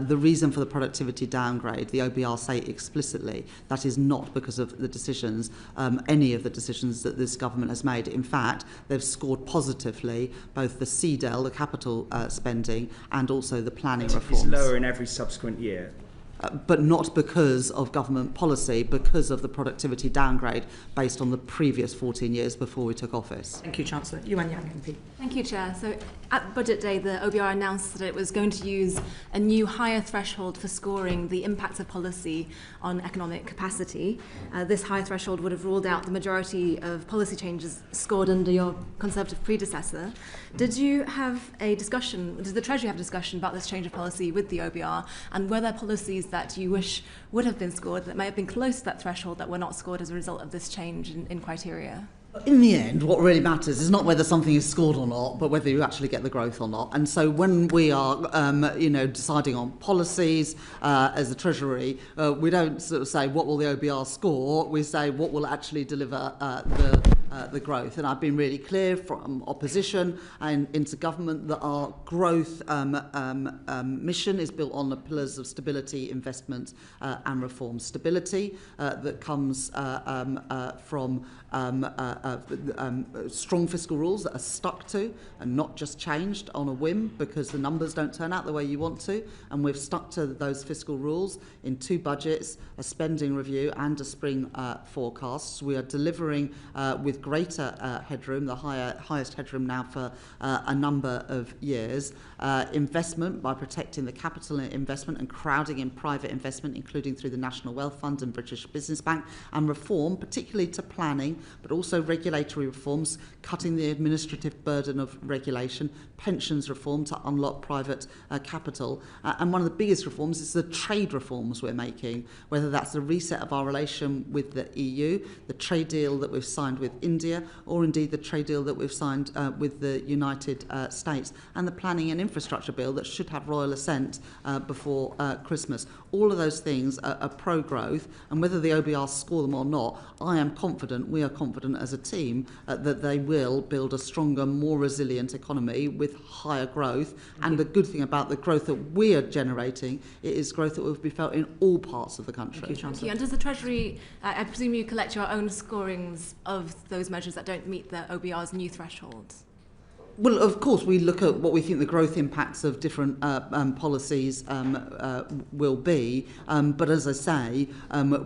The reason for the productivity downgrade, the OBR say explicitly, that is not because of the decisions, any of the decisions that this government has made. In fact, they've scored positively both the CDEL, the capital spending, and also the planning reforms. It's lower in every subsequent year. But not because of government policy, because of the productivity downgrade based on the previous 14 years before we took office. Thank you, Chancellor. Yuan Yang, MP. Thank you, Chair. So at Budget Day, the OBR announced that it was going to use a new higher threshold for scoring the impacts of policy on economic capacity. This higher threshold would have ruled out the majority of policy changes scored under your Conservative predecessor. Did you have a discussion, did the Treasury have a discussion about this change of policy with the OBR, and were there policies that you wish would have been scored that may have been close to that threshold that were not scored as a result of this change in criteria? In the end, what really matters is not whether something is scored or not, but whether you actually get the growth or not. And so when we are, deciding on policies as the Treasury, we don't sort of say what will the OBR score. We say what will actually deliver the growth. And I've been really clear from opposition and into government that our growth mission is built on the pillars of stability, investment and reform. Stability that comes from strong fiscal rules that are stuck to and not just changed on a whim because the numbers don't turn out the way you want to. And we've stuck to those fiscal rules in 2 budgets, a spending review and a spring forecasts. We are delivering with greater headroom, the highest headroom now for a number of years. Investment by protecting the capital investment and crowding in private investment, including through the National Wealth Fund and British Business Bank, and reform, particularly to planning, but also regulatory reforms, cutting the administrative burden of regulation, pensions reform to unlock private capital. And one of the biggest reforms is the trade reforms we're making, whether that's the reset of our relation with the EU, the trade deal that we've signed with India, or indeed the trade deal that we've signed with the United States, and the planning and infrastructure bill that should have royal assent before Christmas. All of those things are pro-growth, and whether the OBR score them or not, I am confident, we are confident as a team, that they will build a stronger, more resilient economy with higher growth. And the good thing about the growth that we are generating, it is growth that will be felt in all parts of the country. Thank you. And does the Treasury, I presume you collect your own scorings of those measures that don't meet the OBR's new thresholds? Well, of course, we look at what we think the growth impacts of different policies will be. But as I say,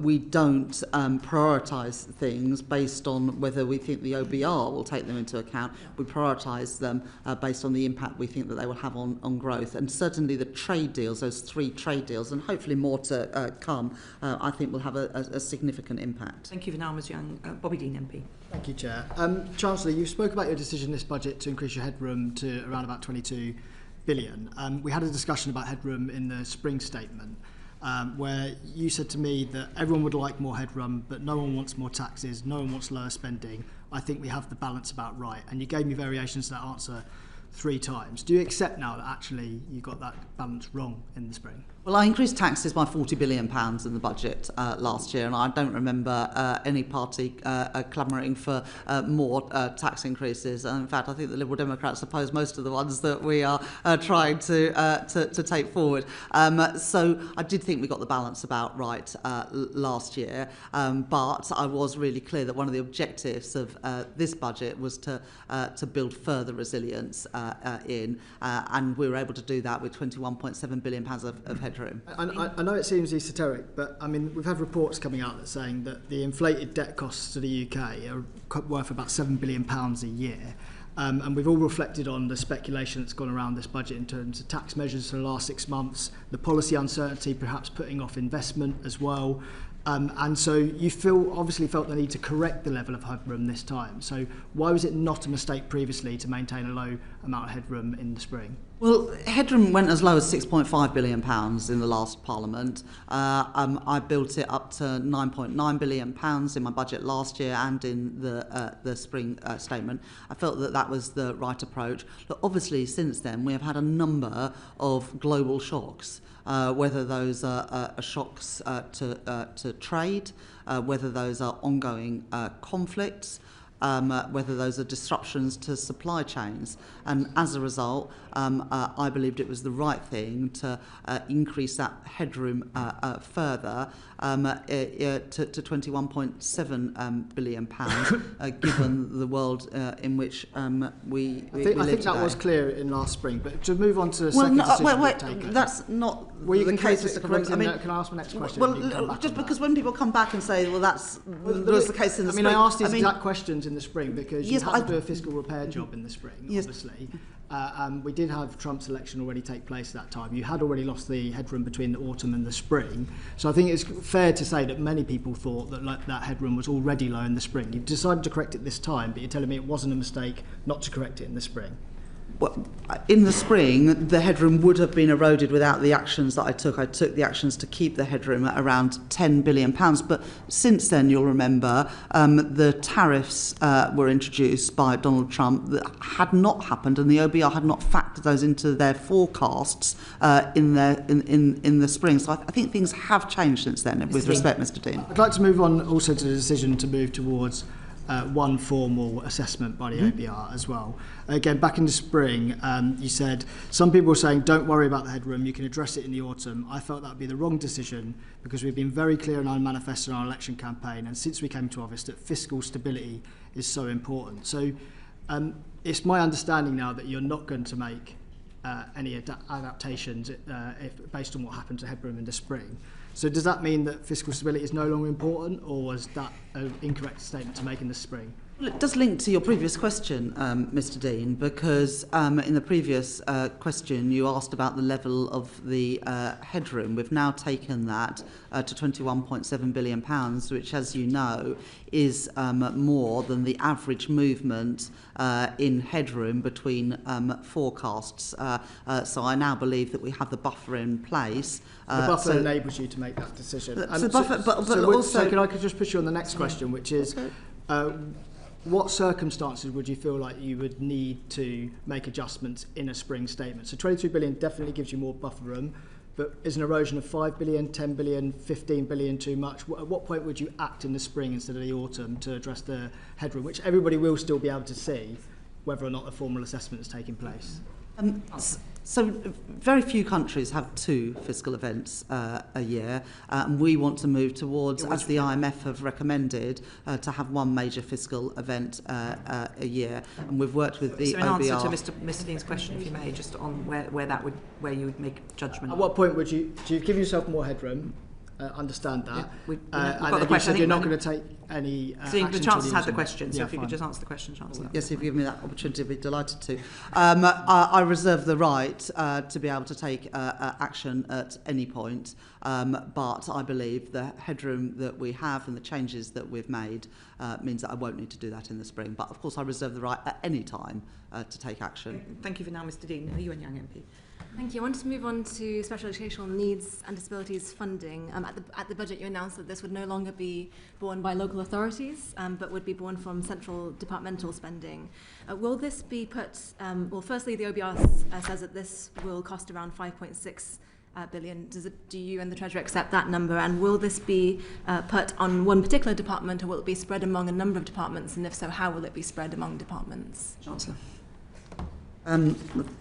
we don't prioritise things based on whether we think the OBR will take them into account. We prioritise them based on the impact we think that they will have on growth. And certainly the trade deals, those 3 trade deals, and hopefully more to come, I think will have a significant impact. Thank you for now, Ms Young. Bobby Dean MP. Thank you, Chair. Chancellor, you spoke about your decision in this budget to increase your headroom to around about 22 billion. We had a discussion about headroom in the spring statement, where you said to me that everyone would like more headroom, but no one wants more taxes, no one wants lower spending. I think we have the balance about right. And you gave me variations to that answer 3 times. Do you accept now that actually you got that balance wrong in the spring? Well, I increased taxes by £40 billion in the budget last year, and I don't remember any party clamouring for more tax increases. And in fact, I think the Liberal Democrats oppose most of the ones that we are trying to take forward. So I did think we got the balance about right last year, but I was really clear that one of the objectives of this budget was to build further resilience and we were able to do that with £21.7 billion of headroom. I know it seems esoteric, but I mean we've had reports coming out that saying that the inflated debt costs to the UK are worth about £7 billion a year. And we've all reflected on the speculation that's gone around this budget in terms of tax measures for the last 6 months, the policy uncertainty perhaps putting off investment as well. And so you obviously felt the need to correct the level of headroom this time. So why was it not a mistake previously to maintain a low amount of headroom in the spring? Well, headroom went as low as £6.5 billion in the last Parliament. I built it up to £9.9 billion in my budget last year and in the spring statement. I felt that was the right approach. But obviously, since then, we have had a number of global shocks. Whether those are shocks to trade, whether those are ongoing conflicts, whether those are disruptions to supply chains. And as a result, I believed it was the right thing to increase that headroom further to £21.7 billion, given the world in which we live I think today. that was clear in last spring, but to move on to the second decision wait, taken. that's not you the can case, Mr. Collins. Can I ask my next question? Well, just because when people come back and say, well, that was the case in the spring. I asked these exact questions in the spring because you had to do a fiscal repair job in the spring, yes. obviously. We did have Trump's election already take place at that time. You had already lost the headroom between the autumn and the spring. So I think it's fair to say that many people thought that that headroom was already low in the spring. You've decided to correct it this time, but you're telling me it wasn't a mistake not to correct it in the spring. Well, in the spring, the headroom would have been eroded without the actions that I took. I took the actions to keep the headroom at around £10 billion. But since then, you'll remember, the tariffs were introduced by Donald Trump that had not happened, and the OBR had not factored those into their forecasts in the spring. So I think things have changed since then, with respect, Mr. Dean. I'd like to move on also to the decision to move towards one formal assessment by the OBR as well. Again, back in the spring, you said some people were saying don't worry about the headroom, you can address it in the autumn. I felt that would be the wrong decision because we've been very clear in our manifesto and our election campaign, and since we came to office, that fiscal stability is so important. So it's my understanding now that you're not going to make any adaptations based on what happened to headroom in the spring. So does that mean that fiscal stability is no longer important, or was that an incorrect statement to make in the spring? Well, it does link to your previous question, Mr. Dean, because in the previous question you asked about the level of the headroom. We've now taken that to £21.7 billion, which, as you know, is more than the average movement in headroom between forecasts. So I now believe that we have the buffer in place. The buffer enables you to make that decision. So can I just push you on the next question, which is... what circumstances would you feel like you would need to make adjustments in a spring statement? So 22 billion definitely gives you more buffer room, but is an erosion of 5 billion, 10 billion, 15 billion too much? At what point would you act in the spring instead of the autumn to address the headroom, which everybody will still be able to see whether or not a formal assessment is taking place? So very few countries have two fiscal events a year, and we want to move towards, as the IMF have recommended, to have one major fiscal event a year. And we've worked with the OBR. So in answer to Mr. Dean's question, if you may, just on where you would make judgment. At what point would you give yourself more headroom? Understand that. Yeah, we've got the question. You said you're not going to take any so the Chancellor's had the autumn. question, so if you could just answer the question, Chancellor. Yes, if you give me that opportunity, I'd be delighted to. I reserve the right to be able to take action at any point, but I believe the headroom that we have and the changes that we've made means that I won't need to do that in the spring. But of course, I reserve the right at any time to take action. Thank you for now, Mr. Dean. Are you a Young MP? Thank you. I wanted to move on to special educational needs and disabilities funding. At the budget, you announced that this would no longer be borne by local authorities, but would be borne from central departmental spending. Will this be put... well, firstly, the OBR says that this will cost around 5.6 billion. Do you and the Treasury accept that number? And will this be put on one particular department, or will it be spread among a number of departments? And if so, how will it be spread among departments? Chancellor. Thank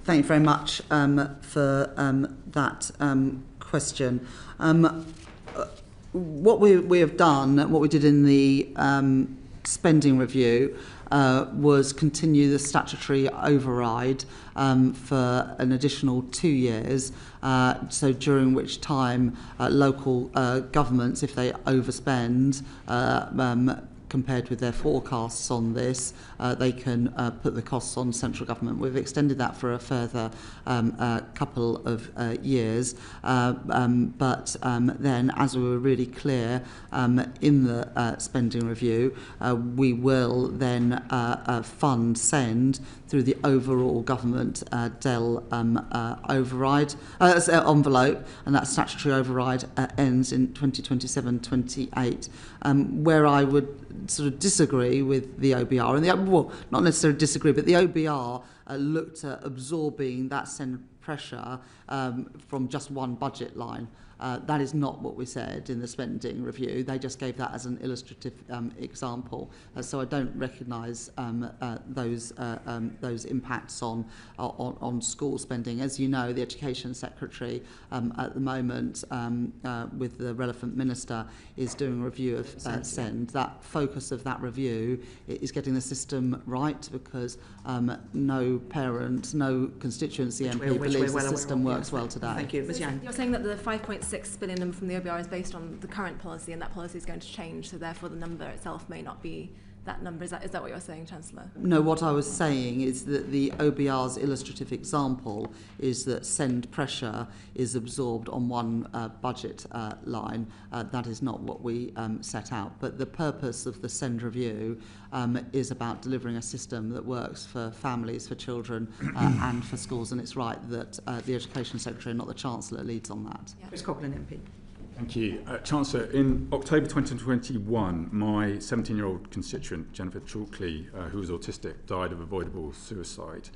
you very much for that question. What we have done, what we did in the spending review, was continue the statutory override for an additional 2 years, so during which time local governments, if they overspend, compared with their forecasts on this, they can put the costs on central government. We've extended that for a further couple of years, but then, as we were really clear in the spending review, we will then fund SEND through the overall government DEL override envelope, and that statutory override ends in 2027-28. Where I would sort of disagree with the OBR, and well, not necessarily disagree, but the OBR looked at absorbing that SEND pressure from just one budget line. That is not what we said in the spending review. They just gave that as an illustrative example. So I don't recognise those impacts on school spending. As you know, the Education Secretary at the moment, with the relevant minister, is doing a review of SEND. That focus of that review is getting the system right, because no parent, no constituency MP believes the system works well today. Thank you. Ms. Yang. You're saying that the 5.6 billion number from the OBR is based on the current policy, and that policy is going to change, so therefore the number itself may not be that number. Is that what you're saying, Chancellor? No, what I was saying is that the OBR's illustrative example is that SEND pressure is absorbed on one budget line. That is not what we set out. But the purpose of the SEND review is about delivering a system that works for families, for children, and for schools. And it's right that the Education Secretary, not the Chancellor, leads on that. Yeah. Ms. Coughlin, MP. Thank you. Chancellor, in October 2021, my 17-year-old constituent, Jennifer Chalkley, who was autistic, died of avoidable suicide.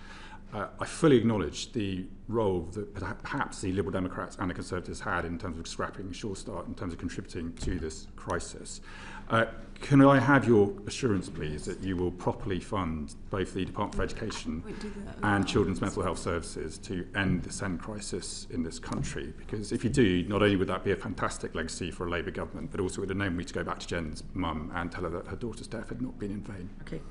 I fully acknowledge the role that perhaps the Liberal Democrats and the Conservatives had in terms of scrapping Sure Start, in terms of contributing to this crisis. Can I have your assurance, please, that you will properly fund both the Department for Education and Children's Mental Health Services to end the SEND crisis in this country? Because if you do, not only would that be a fantastic legacy for a Labour government, but also it would enable me to go back to Jen's mum and tell her that her daughter's death had not been in vain. Okay.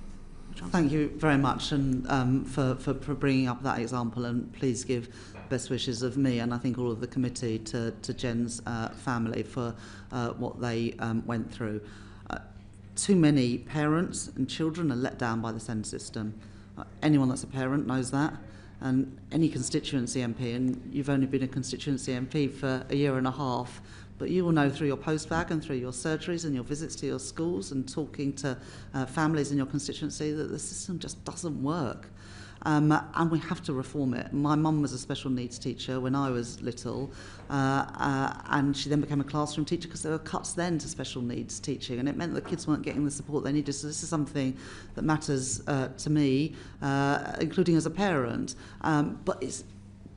Thank you very much, and for bringing up that example, and please give best wishes of me and I think all of the committee to Jen's family for what they went through. Too many parents and children are let down by the SEND system. Anyone that's a parent knows that, and any constituency MP, and you've only been a constituency MP for a year and a half, but you will know through your post bag and through your surgeries and your visits to your schools and talking to families in your constituency that the system just doesn't work. And we have to reform it. My mum was a special needs teacher when I was little, and she then became a classroom teacher because there were cuts then to special needs teaching, and it meant that kids weren't getting the support they needed. So this is something that matters to me, including as a parent, but it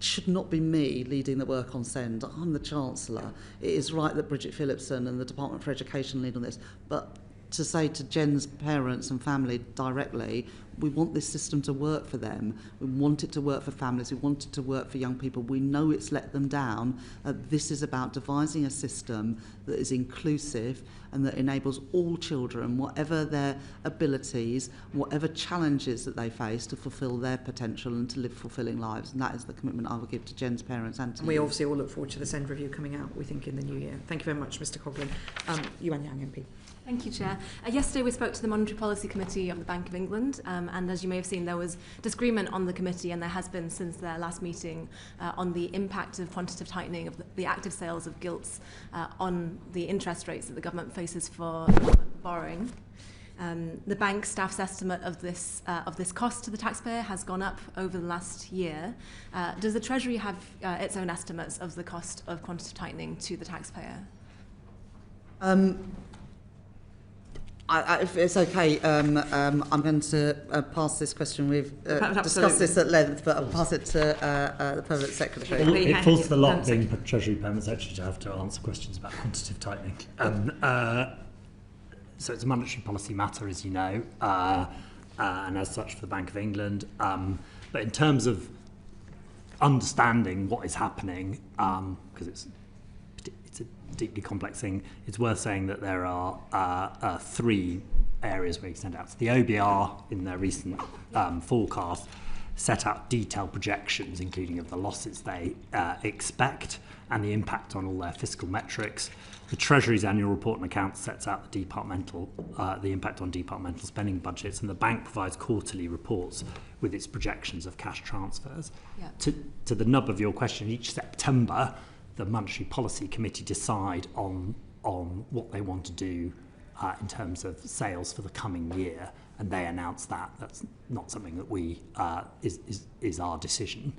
should not be me leading the work on SEND. I'm the Chancellor. It is right that Bridget Phillipson and the Department for Education lead on this, but to say to Jen's parents and family directly, we want this system to work for them. We want it to work for families. We want it to work for young people. We know it's let them down. This is about devising a system that is inclusive and that enables all children, whatever their abilities, whatever challenges that they face, to fulfil their potential and to live fulfilling lives. And that is the commitment I will give to Jen's parents and to we obviously all look forward to the SEND review coming out, we think, in the new year. Thank you very much, Mr Coghlan. Yuan Yang MP. Thank you, Chair. Yesterday we spoke to the Monetary Policy Committee of the Bank of England, and as you may have seen, there was disagreement on the committee, and there has been since their last meeting, on the impact of quantitative tightening of the active sales of gilts on the interest rates that the government faces for government borrowing. The bank staff's estimate of this cost to the taxpayer has gone up over the last year. Does the Treasury have its own estimates of the cost of quantitative tightening to the taxpayer? If it's okay, I'm going to pass this question. We've discussed this at length, but I'll pass it to the Permanent Secretary. It falls to the lot being Treasury Permanent Secretary to have to answer questions about quantitative tightening. So it's a monetary policy matter, as you know, and as such for the Bank of England. But in terms of understanding what is happening, because it's a deeply complex thing, it's worth saying that there are three areas where you extend out. So the OBR, in their recent forecast, set out detailed projections, including of the losses they expect and the impact on all their fiscal metrics. The Treasury's annual report and accounts sets out the impact on departmental spending budgets, and the bank provides quarterly reports with its projections of cash transfers. Yeah. To the nub of your question, each September, the Monetary Policy Committee decide on what they want to do in terms of sales for the coming year, and they announce that. That's not something that we is our decision.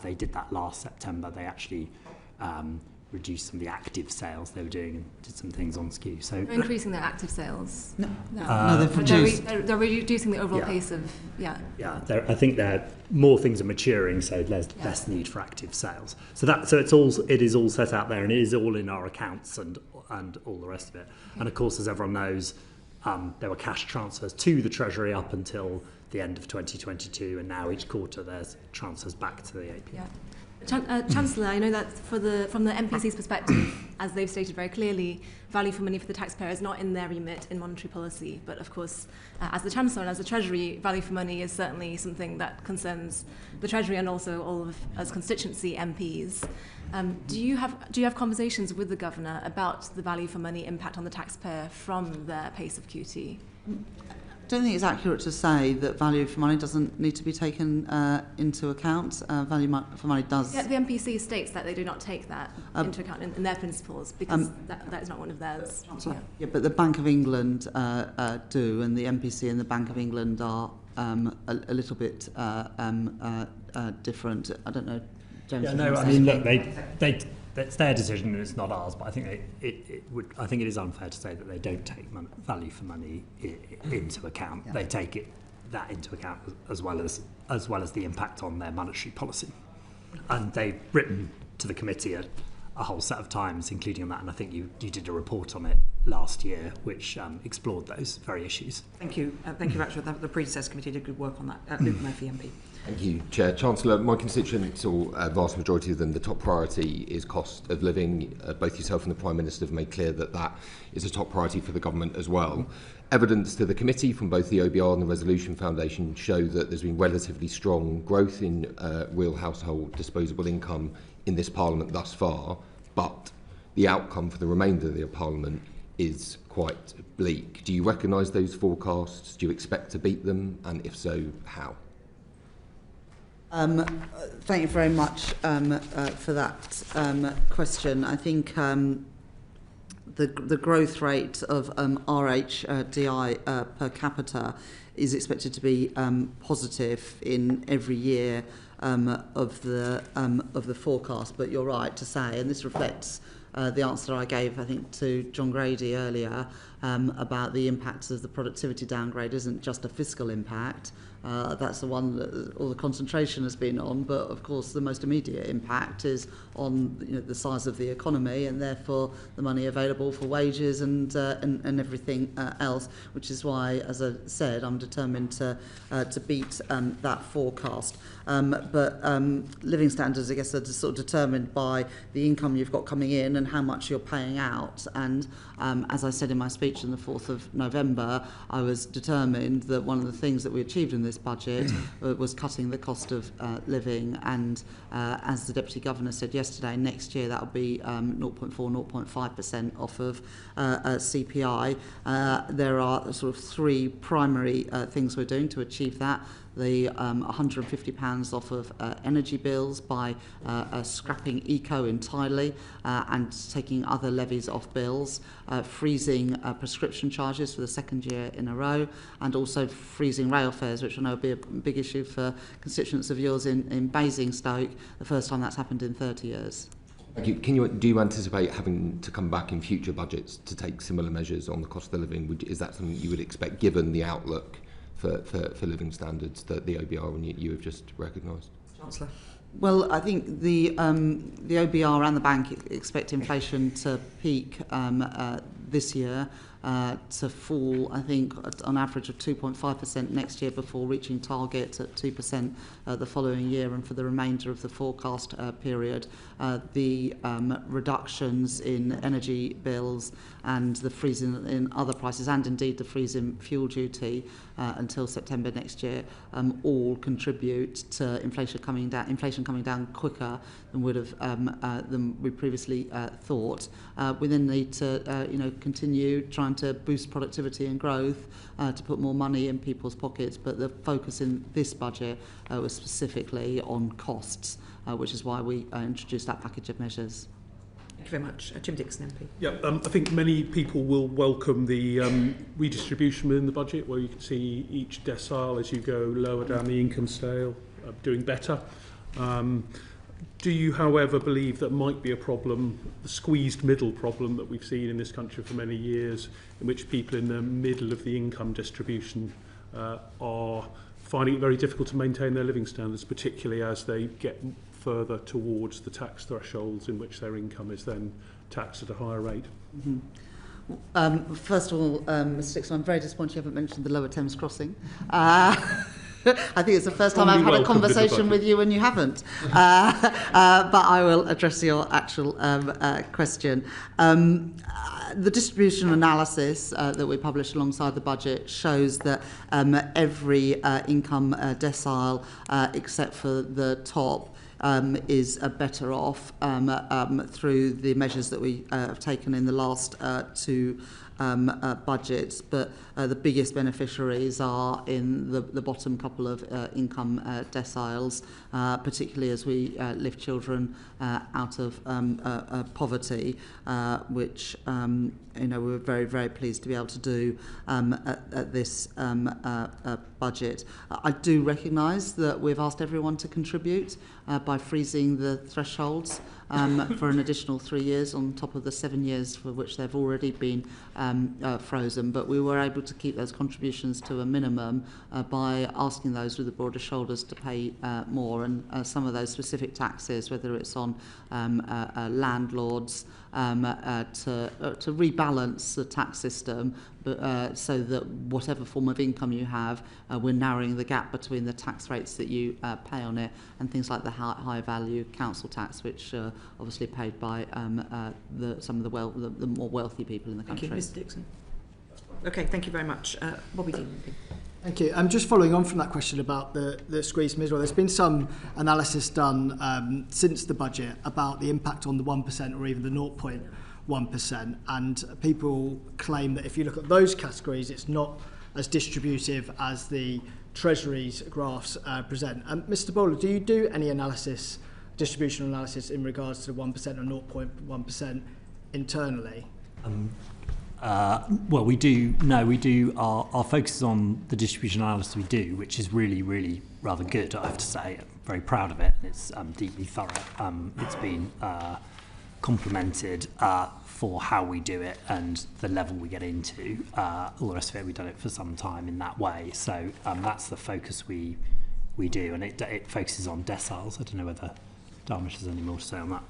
They did that last September. They actually reduced some of the active sales they were doing and did some things on skew. So they're increasing their active sales. No, they've reduced. They're reducing the overall pace of I think more things are maturing, so there's less need for active sales. So it is all set out there, and it is all in our accounts and all the rest of it. Okay. And of course, as everyone knows, there were cash transfers to the Treasury up until the end of 2022, and now each quarter there's transfers back to the AP. Yeah. Chancellor, I know that from the MPC's perspective, as they've stated very clearly, value for money for the taxpayer is not in their remit in monetary policy. But of course, as the Chancellor and as the Treasury, value for money is certainly something that concerns the Treasury and also all of us constituency MPs. Do you have conversations with the Governor about the value for money impact on the taxpayer from their pace of QT? I don't think it's accurate to say that value for money doesn't need to be taken into account. Value for money does. Yeah, the MPC states that they do not take that into account in their principles because that is not one of theirs. Yeah, but the Bank of England do, and the MPC and the Bank of England are a little bit different. I don't know, James. Yeah, no, I mean, look, it's their decision and it's not ours, but I think I think it is unfair to say that they don't take value for money into account. Yeah. They take it that into account as well as the impact on their monetary policy. And they've written to the committee a whole set of times, including on that, and I think you did a report on it last year, which explored those very issues. Thank you, Rachel. The predecessor committee did good work on that. Luke Murphy, MP. Thank you, Chair. Chancellor, my constituents, or a vast majority of them, the top priority is cost of living. Both yourself and the Prime Minister have made clear that that is a top priority for the government as well. Evidence to the committee from both the OBR and the Resolution Foundation show that there's been relatively strong growth in real household disposable income in this Parliament thus far, but the outcome for the remainder of the Parliament is quite bleak. Do you recognise those forecasts? Do you expect to beat them? And if so, how? Thank you very much for that question. I think the growth rate of RHDI per capita is expected to be positive in every year of the forecast. But you're right to say, and this reflects the answer I gave, I think, to John Grady earlier about the impact of the productivity downgrade isn't just a fiscal impact. That's the one that all the concentration has been on, but of course the most immediate impact is on the size of the economy and therefore the money available for wages and everything else, which is why, as I said, I'm determined to beat that forecast. But living standards, I guess, are sort of determined by the income you've got coming in and how much you're paying out. And as I said in my speech on the 4th of November, I was determined that one of the things that we achieved in this budget was cutting the cost of living. And as the Deputy Governor said yesterday, next year that will be 0.4, 0.5% off of CPI. There are sort of three primary things we're doing to achieve that. The £150 off of energy bills by scrapping eco entirely and taking other levies off bills, freezing prescription charges for the second year in a row, and also freezing rail fares, which I know will be a big issue for constituents of yours in Basingstoke, the first time that's happened in 30 years. Thank you. Do you anticipate having to come back in future budgets to take similar measures on the cost of living? Is that something you would expect, given the outlook for living standards that the OBR and you have just recognised? Chancellor. Well, I think the OBR and the bank expect inflation to peak this year, to fall, I think, on average of 2.5% next year before reaching target at 2% the following year. And for the remainder of the forecast period, the reductions in energy bills and the freeze in other prices, and indeed the freeze in fuel duty until September next year, all contribute to inflation coming down quicker than would have than we previously thought. We then need to continue trying to boost productivity and growth to put more money in people's pockets, but the focus in this budget was specifically on costs, which is why we introduced that package of measures. Thank you very much. Jim Dixon, MP. Yeah, I think many people will welcome the redistribution within the budget, where you can see each decile as you go lower down the income scale doing better. Do you, however, believe that might be a problem, the squeezed middle problem that we've seen in this country for many years, in which people in the middle of the income distribution are finding it very difficult to maintain their living standards, particularly as they get further towards the tax thresholds in which their income is then taxed at a higher rate? Mm-hmm. First of all, Mr Dixon, I'm very disappointed you haven't mentioned the Lower Thames crossing. I think it's the first time I've had a conversation with you and you haven't. But I will address your actual question. The distribution analysis that we published alongside the budget shows that every income decile, except for the top, is better off through the measures that we have taken in the last two budgets, but the biggest beneficiaries are in the bottom couple of income deciles, particularly as we lift children out of poverty, which we're very, very pleased to be able to do at this budget. I do recognise that we've asked everyone to contribute by freezing the thresholds for an additional 3 years on top of the 7 years for which they've already been frozen. But we were able to keep those contributions to a minimum by asking those with the broader shoulders to pay more. And some of those specific taxes, whether it's on landlords, to rebalance the tax system, but, so that whatever form of income you have, we're narrowing the gap between the tax rates that you pay on it and things like the high value council tax, which obviously paid by some of the more wealthy people in the country. Thank you, Mr. Dixon. Okay, thank you very much. Bobby Dean. Thank you. Just following on from that question about the squeeze from Israel, there's been some analysis done since the budget about the impact on the 1% or even the 0.1%, and people claim that if you look at those categories, it's not as distributive as the Treasury's graphs present. Mr. Bowler, do you do any analysis, distributional analysis, in regards to the 1% or 0.1% internally? Well, we do. No, we do. Our focus is on the distribution analysis we do, which is really, really rather good, I have to say. I'm very proud of it. It's deeply thorough. It's been complimented for how we do it and the level we get into. All the rest of it, we've done it for some time in that way. So that's the focus we do, and it focuses on deciles. I don't know whether Darmish has any more to say on that.